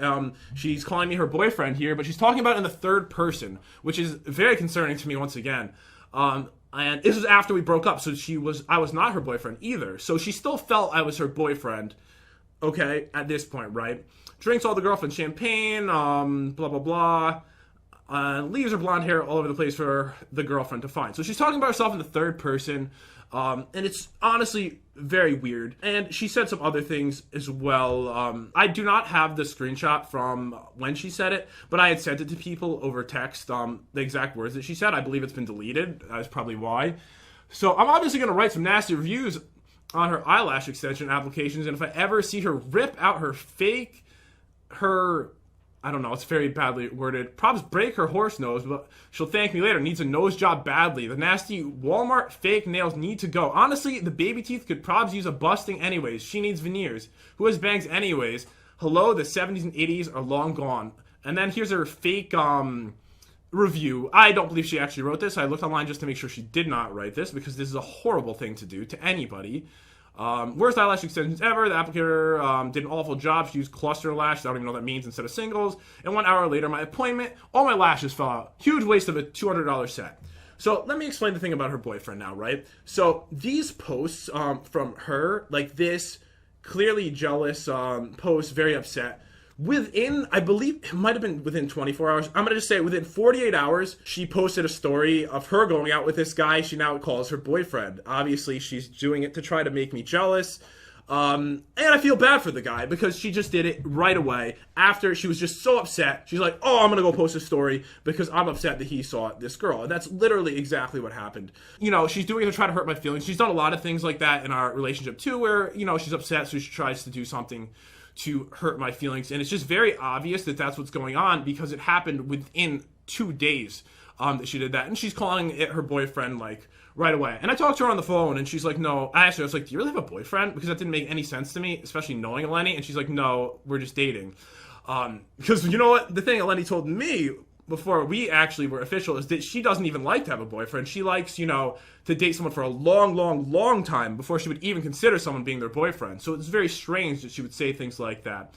She's calling me her boyfriend here, but she's talking about it in the third person, which is very concerning to me once again. And this was after we broke up, so I was not her boyfriend either. So she still felt I was her boyfriend, okay, at this point, right? Drinks all the girlfriend champagne, blah, blah, blah. Leaves her blonde hair all over the place for the girlfriend to find. So she's talking about herself in the third person, and it's honestly very weird. And she said some other things as well. I do not have the screenshot from when she said it, but I had sent it to people over text, the exact words that she said. I believe it's been deleted. That's probably why. So I'm obviously going to write some nasty reviews on her eyelash extension applications, and if I ever see her rip out her fake, I don't know, it's very badly worded, probs break her horse nose, but she'll thank me later. Needs a nose job badly. The nasty Walmart fake nails need to go. Honestly, the baby teeth could probs use a busting anyways. She needs veneers. Who has bangs anyways? Hello, the 70s and 80s are long gone. And then here's her fake review. I don't believe she actually wrote this. I looked online just to make sure she did not write this, because this is a horrible thing to do to anybody. Worst eyelash extensions ever. The applicator did an awful job. She used cluster lash. I don't even know what that means, instead of singles. And 1 hour later, my appointment, all my lashes fell out. Huge waste of a $200 set. So let me explain the thing about her boyfriend now, right? So these posts from her, like this clearly jealous post, very upset. Within, I believe it might have been within 24 hours. I'm going to just say within 48 hours, she posted a story of her going out with this guy she now calls her boyfriend. Obviously, she's doing it to try to make me jealous. And I feel bad for the guy, because she just did it right away after she was just so upset. She's like, "Oh, I'm going to go post a story because I'm upset that he saw this girl." And that's literally exactly what happened. You know, she's doing it to try to hurt my feelings. She's done a lot of things like that in our relationship too, where, you know, she's upset, so she tries to do something to hurt my feelings. And it's just very obvious that that's what's going on, because it happened within 2 days that she did that. And she's calling it her boyfriend, like, right away. And I talked to her on the phone, and she's like, "No." I asked her, I was like, "Do you really have a boyfriend?" Because that didn't make any sense to me, especially knowing Eleni. And she's like, "No, we're just dating." Because you know what? The thing Eleni told me before we actually were official is that she doesn't even like to have a boyfriend. She likes, you know, to date someone for a long, long, long time before she would even consider someone being their boyfriend. So it's very strange that she would say things like that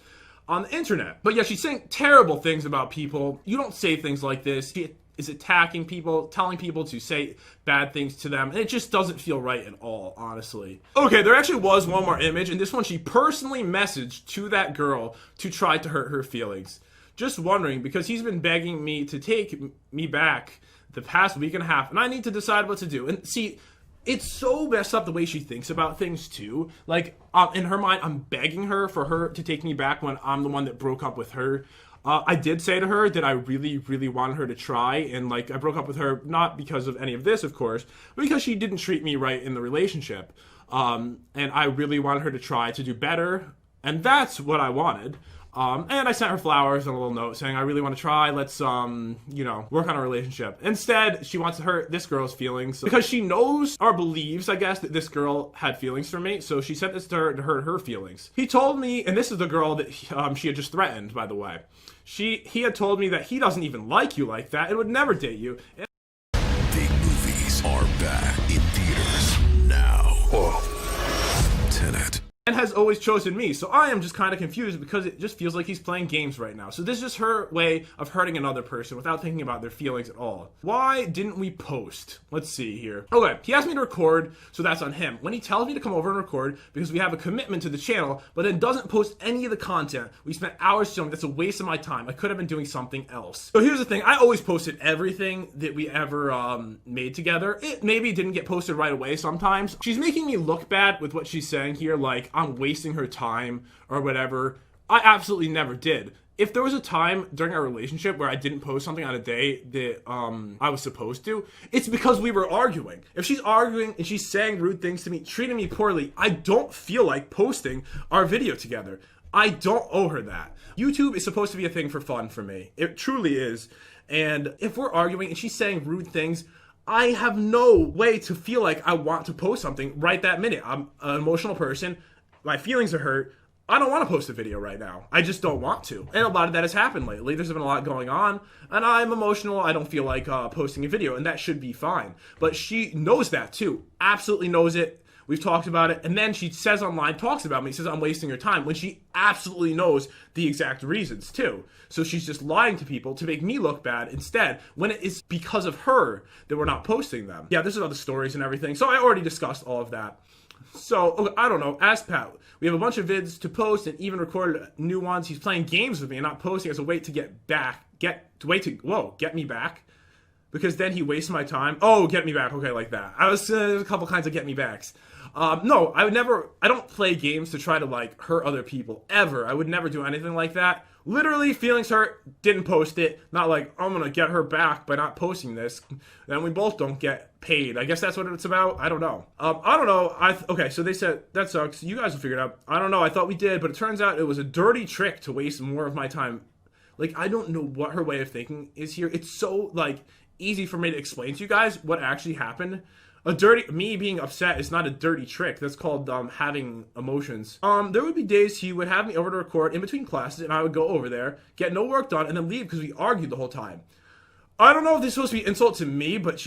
on the internet. But yeah, she's saying terrible things about people. You don't say things like this. She is attacking people, telling people to say bad things to them, and it just doesn't feel right at all, honestly. Okay, there actually was one more image, and this one she personally messaged to that girl to try to hurt her feelings. Just wondering, because he's been begging me to take me back the past week and a half, and I need to decide what to do. And see, it's so messed up the way she thinks about things too. Like, in her mind, I'm begging her for her to take me back when I'm the one that broke up with her. I did say to her that I really, really wanted her to try, and like, I broke up with her not because of any of this, of course, but because she didn't treat me right in the relationship. And I really wanted her to try to do better, and that's what I wanted. And I sent her flowers and a little note saying, "I really want to try. Let's, you know, work on our relationship." Instead, she wants to hurt this girl's feelings because she knows or believes, I guess, that this girl had feelings for me. So she sent this to her to hurt her feelings. He told me, and this is the girl that she had just threatened, by the way. He had told me that he doesn't even like you like that and would never date you. Big movies are back in theaters now. Tenet. And has always chosen me. So I am just kind of confused because it just feels like he's playing games right now. So this is just her way of hurting another person without thinking about their feelings at all. Why didn't we post? Let's see here. Okay, he asked me to record, so that's on him. When he tells me to come over and record because we have a commitment to the channel, but then doesn't post any of the content, we spent hours filming. That's a waste of my time. I could have been doing something else. So here's the thing. I always posted everything that we ever made together. It maybe didn't get posted right away sometimes. She's making me look bad with what she's saying here, like I'm wasting her time or whatever. I absolutely never did. if there was a time during our relationship where I didn't post something on a day that I was supposed to, it's because we were arguing. If she's arguing and she's saying rude things to me, treating me poorly, I don't feel like posting our video together. I don't owe her that. YouTube is supposed to be a thing for fun for me. It truly is. And if we're arguing and she's saying rude things, I have no way to feel like I want to post something right that minute. I'm an emotional person. My feelings are hurt. I don't want to post a video right now. I just don't want to. And a lot of that has happened lately. There's been a lot going on, and I'm emotional. I don't feel like posting a video, and that should be fine. But she knows that too. Absolutely knows it. We've talked about it. And then she says online, talks about me, says I'm wasting her time, when she absolutely knows the exact reasons too. So she's just lying to people to make me look bad instead, when it is because of her that we're not posting them. Yeah, this is all the stories and everything. So I already discussed all of that. So, okay, I don't know, ask Pat. We have a bunch of vids to post and even recorded new ones. He's playing games with me and not posting as a way to get back. Get me back? Because then he wastes my time. Oh, get me back. Okay, like that. There's a couple kinds of get me backs. No, I don't play games to try to, like, hurt other people, ever. I would never do anything like that. Literally, feelings hurt, didn't post it. Not like, I'm gonna get her back by not posting this. Then we both don't get paid. I guess that's what it's about. I don't know. I don't know. Okay, so they said, that sucks. You guys will figure it out. I don't know. I thought we did, but it turns out it was a dirty trick to waste more of my time. Like, I don't know what her way of thinking is here. It's so, like, easy for me to explain to you guys what actually happened. Me being upset is not a dirty trick. That's called having emotions. There would be days he would have me over to record in between classes, and I would go over there, get no work done, and then leave because we argued the whole time. I don't know if this is supposed to be insult to me, but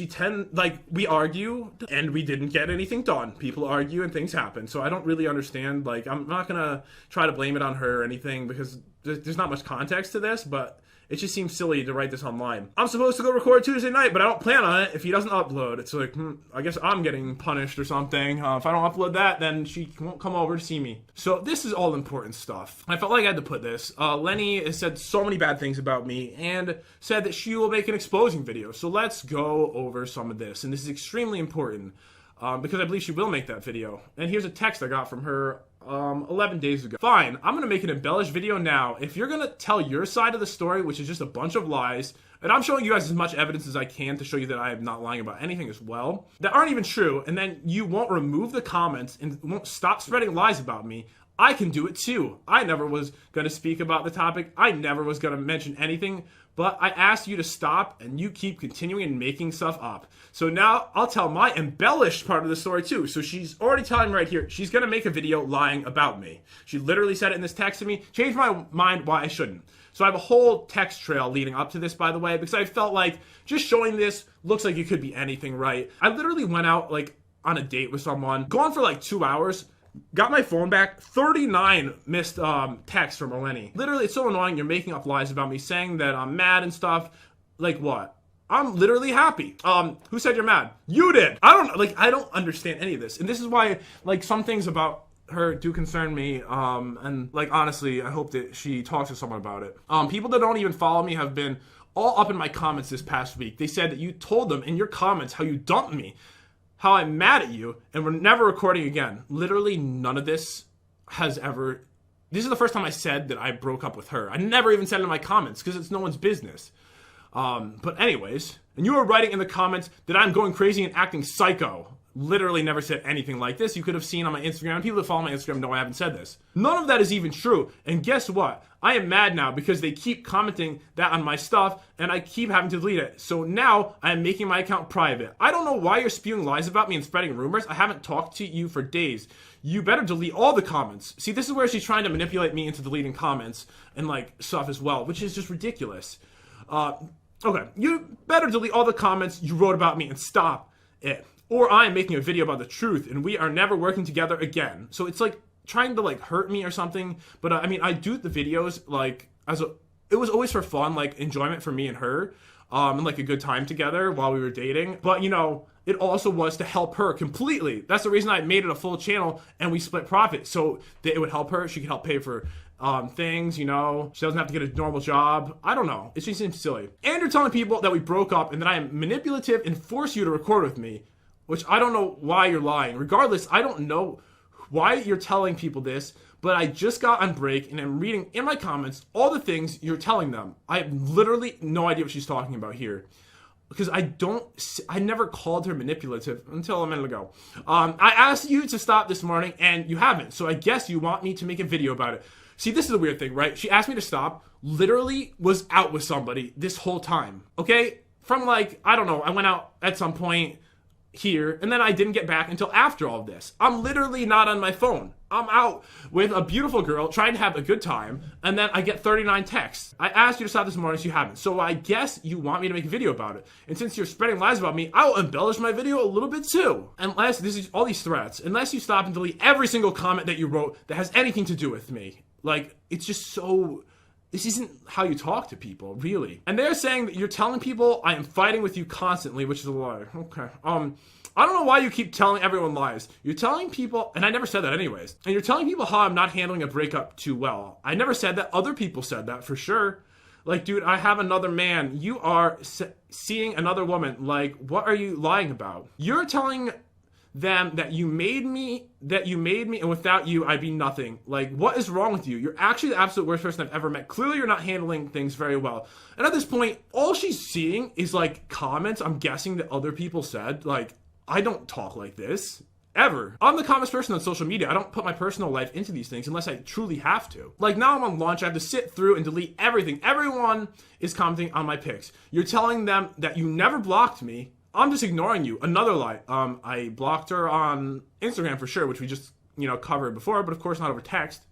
we argue, and we didn't get anything done. People argue, and things happen. So I don't really understand. Like, I'm not gonna try to blame it on her or anything, because there's not much context to this, but it just seems silly to write this online. I'm supposed to go record Tuesday night, but I don't plan on it if he doesn't upload. It's like, I guess I'm getting punished or something. If I don't upload that, then she won't come over to see me. So this is all important stuff. I felt like I had to put this. Lenny has said so many bad things about me and said that she will make an exposing video. So let's go over some of this. And this is extremely important because I believe she will make that video. And here's a text I got from her 11 days ago. Fine, I'm gonna make an embellished video now. If you're gonna tell your side of the story, which is just a bunch of lies, and I'm showing you guys as much evidence as I can to show you that I am not lying about anything as well, that aren't even true, and then you won't remove the comments and won't stop spreading lies about me, I can do it too. I never was gonna speak about the topic. I never was gonna mention anything, but I asked you to stop, and you keep continuing and making stuff up. So now I'll tell my embellished part of the story too. So she's already telling me right here, she's gonna make a video lying about me. She literally said it in this text to me, changed my mind why I shouldn't. So I have a whole text trail leading up to this, by the way, because I felt like just showing this looks like it could be anything, right? I literally went out like on a date with someone, gone for like 2 hours, got my phone back, 39 missed texts from Eleni. Literally, it's so annoying. You're making up lies about me, saying that I'm mad and stuff. Like what? I'm literally happy. Who said you're mad? You did. I don't understand any of this. And this is why, like, some things about her do concern me. And, like, honestly, I hope that she talks to someone about it. People that don't even follow me have been all up in my comments this past week. They said that you told them in your comments how you dumped me, how I'm mad at you, and we're never recording again. Literally none of this has ever... This is the first time I said that I broke up with her. I never even said it in my comments, because it's no one's business. But anyways, and you were writing in the comments that I'm going crazy and acting psycho. Literally never said anything like this. You could have seen on my Instagram. People that follow my Instagram know I haven't said this. None of that is even true. And guess what? I am mad now because they keep commenting that on my stuff and I keep having to delete it. So now I am making my account private. I don't know why you're spewing lies about me and spreading rumors. I haven't talked to you for days. You better delete all the comments. See, this is where she's trying to manipulate me into deleting comments and like stuff as well, which is just ridiculous. Okay, you better delete all the comments you wrote about me and stop it. Or I am making a video about the truth and we are never working together again. So it's like trying to like hurt me or something. But I mean, I do the videos like it was always for fun, like enjoyment for me and her, and like a good time together while we were dating. But you know, it also was to help her completely. That's the reason I made it a full channel and we split profit so that it would help her. She could help pay for things, you know, she doesn't have to get a normal job. I don't know. It just seems silly. And you're telling people that we broke up and that I am manipulative and force you to record with me, which I don't know why you're lying. Regardless, I don't know why you're telling people this, but I just got on break and I'm reading in my comments all the things you're telling them. I have literally no idea what she's talking about here. Because I never called her manipulative until a minute ago. I asked you to stop this morning and you haven't. So I guess you want me to make a video about it. See, this is the weird thing, right? She asked me to stop, literally was out with somebody this whole time. Okay? From like, I don't know, I went out at some point here and then I didn't get back until after all of this. I'm literally not on my phone. I'm out with a beautiful girl trying to have a good time, and then I get 39 texts. I asked you to stop this morning, so you haven't. So I guess you want me to make a video about it. And since you're spreading lies about me, I will embellish my video a little bit too. Unless, this is all these threats, unless you stop and delete every single comment that you wrote that has anything to do with me. Like, it's just so... This isn't how you talk to people, really. And they're saying that you're telling people I am fighting with you constantly, which is a lie. Okay. I don't know why you keep telling everyone lies. You're telling people, and I never said that anyways, and you're telling people how I'm not handling a breakup too well. I never said that. Other people said that for sure. Like, dude, I have another man. You are seeing another woman. Like, what are you lying about? You're telling them that you made me, and without you, I'd be nothing. Like, what is wrong with you? You're actually the absolute worst person I've ever met. Clearly, you're not handling things very well. And at this point, all she's seeing is, like, comments, I'm guessing, that other people said. Like, I don't talk like this. Ever. I'm the calmest person on social media. I don't put my personal life into these things unless I truly have to. Like, now I'm on launch. I have to sit through and delete everything. Everyone is commenting on my pics. You're telling them that you never blocked me. I'm just ignoring you. Another lie. I blocked her on Instagram for sure, which we just, covered before, but of course not over text.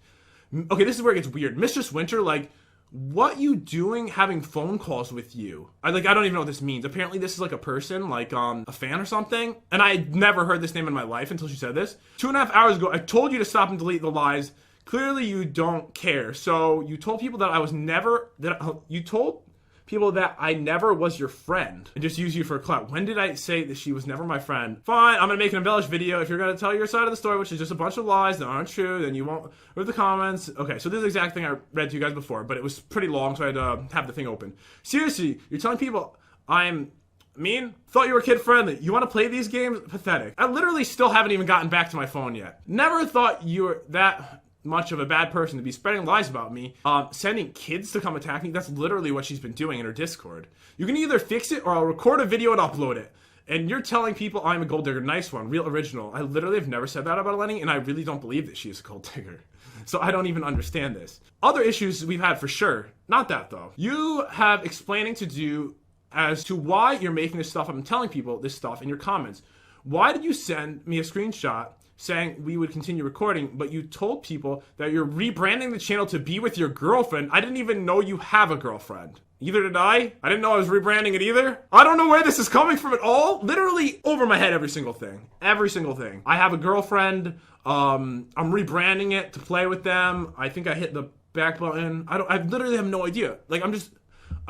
Okay, this is where it gets weird. Mistress Winter, like, what you doing having phone calls with you? I don't even know what this means. Apparently this is like a person, like a fan or something. And I had never heard this name in my life until she said this. 2.5 hours ago, I told you to stop and delete the lies. Clearly you don't care. So you told people that you told people that I never was your friend and just use you for clout. When did I say that she was never my friend? Fine, I'm gonna make an embellished video. If you're gonna tell your side of the story, which is just a bunch of lies that aren't true, then you won't read the comments. Okay, so this is the exact thing I read to you guys before, but it was pretty long, so I had to have the thing open. Seriously, you're telling people I'm mean? Thought you were kid friendly. You want to play these games? Pathetic. I literally still haven't even gotten back to my phone yet. Never thought you were that much of a bad person to be spreading lies about me, sending kids to come attack me. That's literally what she's been doing in her Discord. You can either fix it or I'll record a video and upload it. And you're telling people I'm a gold digger. Nice one. Real original. I literally have never said that about Eleni, and I really don't believe that she is a gold digger. So I don't even understand this. Other issues we've had for sure. Not that though. You have explaining to do as to why you're making this stuff. I'm telling people this stuff in your comments. Why did you send me a screenshot saying we would continue recording, but you told people that you're rebranding the channel to be with your girlfriend? I didn't even know you have a girlfriend. Either did I. I didn't know I was rebranding it either. I don't know where this is coming from at all. Literally over my head, every single thing. Every single thing. I have a girlfriend. I'm rebranding it to play with them. I think I hit the back button. I literally have no idea. I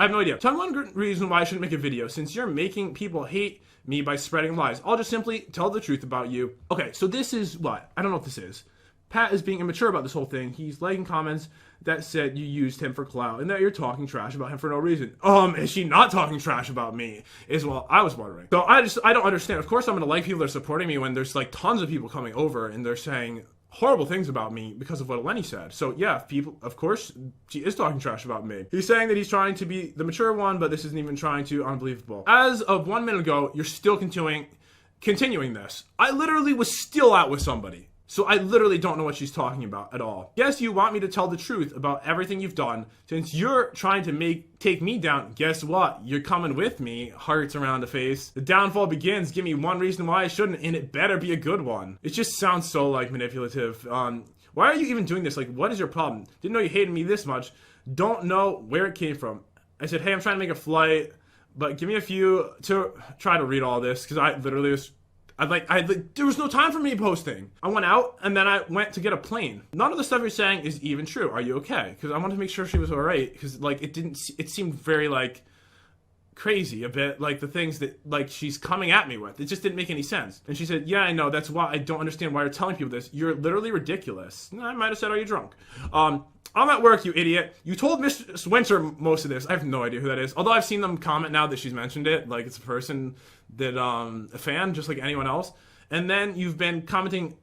have no idea. Tell me one reason why I shouldn't make a video. Since you're making people hate me by spreading lies, I'll just simply tell the truth about you. Okay, so this is what? I don't know what this is. Pat is being immature about this whole thing. He's liking comments that said you used him for clout and that you're talking trash about him for no reason. Is she not talking trash about me? I was wondering. So I don't understand. Of course I'm gonna like people that are supporting me when there's like tons of people coming over and they're saying horrible things about me because of what Eleni said. So yeah, people, of course, she is talking trash about me. He's saying that he's trying to be the mature one, but this isn't even trying to. Unbelievable. As of 1 minute ago, you're still continuing this. I literally was still out with somebody. So I literally don't know what she's talking about at all. Yes, you want me to tell the truth about everything you've done. Since you're trying to take me down, guess what? You're coming with me. Hearts around the face. The downfall begins. Give me one reason why I shouldn't, and it better be a good one. It just sounds so manipulative. Why are you even doing this? What is your problem? Didn't know you hated me this much. Don't know where it came from. I said, hey, I'm trying to make a flight, but give me a few to try to read all this, because I literally was... there was no time for me posting. I went out and then I went to get a plane. None of the stuff you're saying is even true. Are you okay? Because I wanted to make sure she was all right. Because it seemed very crazy a bit, the things that she's coming at me with. It just didn't make any sense. And she said, yeah, I know. That's why I don't understand why you're telling people this. You're literally ridiculous. I might have said, are you drunk? I'm at work, you idiot. You told Miss Winter most of this. I have no idea who that is. Although I've seen them comment now that she's mentioned it. It's a person that, a fan, just like anyone else. And then you've been commenting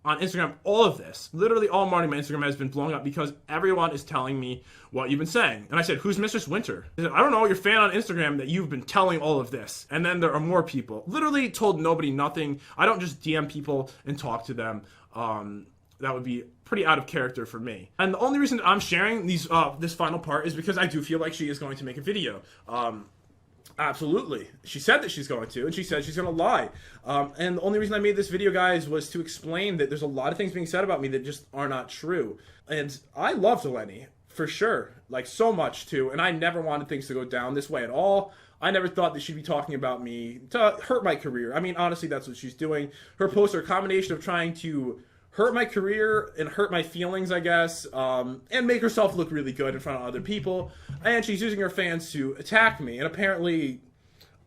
on Instagram, all of this, literally all morning, my Instagram has been blowing up because everyone is telling me what you've been saying. And I said, who's Mistress Winter? They said, I don't know, your fan on Instagram that you've been telling all of this. And then there are more people. Literally told nobody nothing. I don't just DM people and talk to them. That would be pretty out of character for me. And the only reason I'm sharing these this final part is because I do feel like she is going to make a video. Absolutely. She said that she's going to, and she said she's going to lie. And the only reason I made this video, guys, was to explain that there's a lot of things being said about me that just are not true. And I loved Eleni, for sure. Like, so much, too. And I never wanted things to go down this way at all. I never thought that she'd be talking about me to hurt my career. I mean, honestly, that's what she's doing. Her posts are a combination of trying to hurt my career and hurt my feelings, I guess, and make herself look really good in front of other people. And she's using her fans to attack me. And apparently,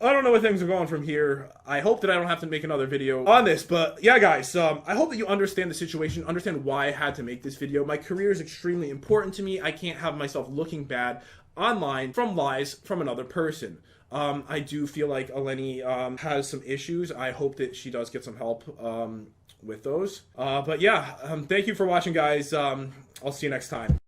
I don't know where things are going from here. I hope that I don't have to make another video on this. But yeah, guys, I hope that you understand the situation, understand why I had to make this video. My career is extremely important to me. I can't have myself looking bad online from lies from another person. I do feel like Eleni has some issues. I hope that she does get some help with those. But yeah, thank you for watching, guys. I'll see you next time.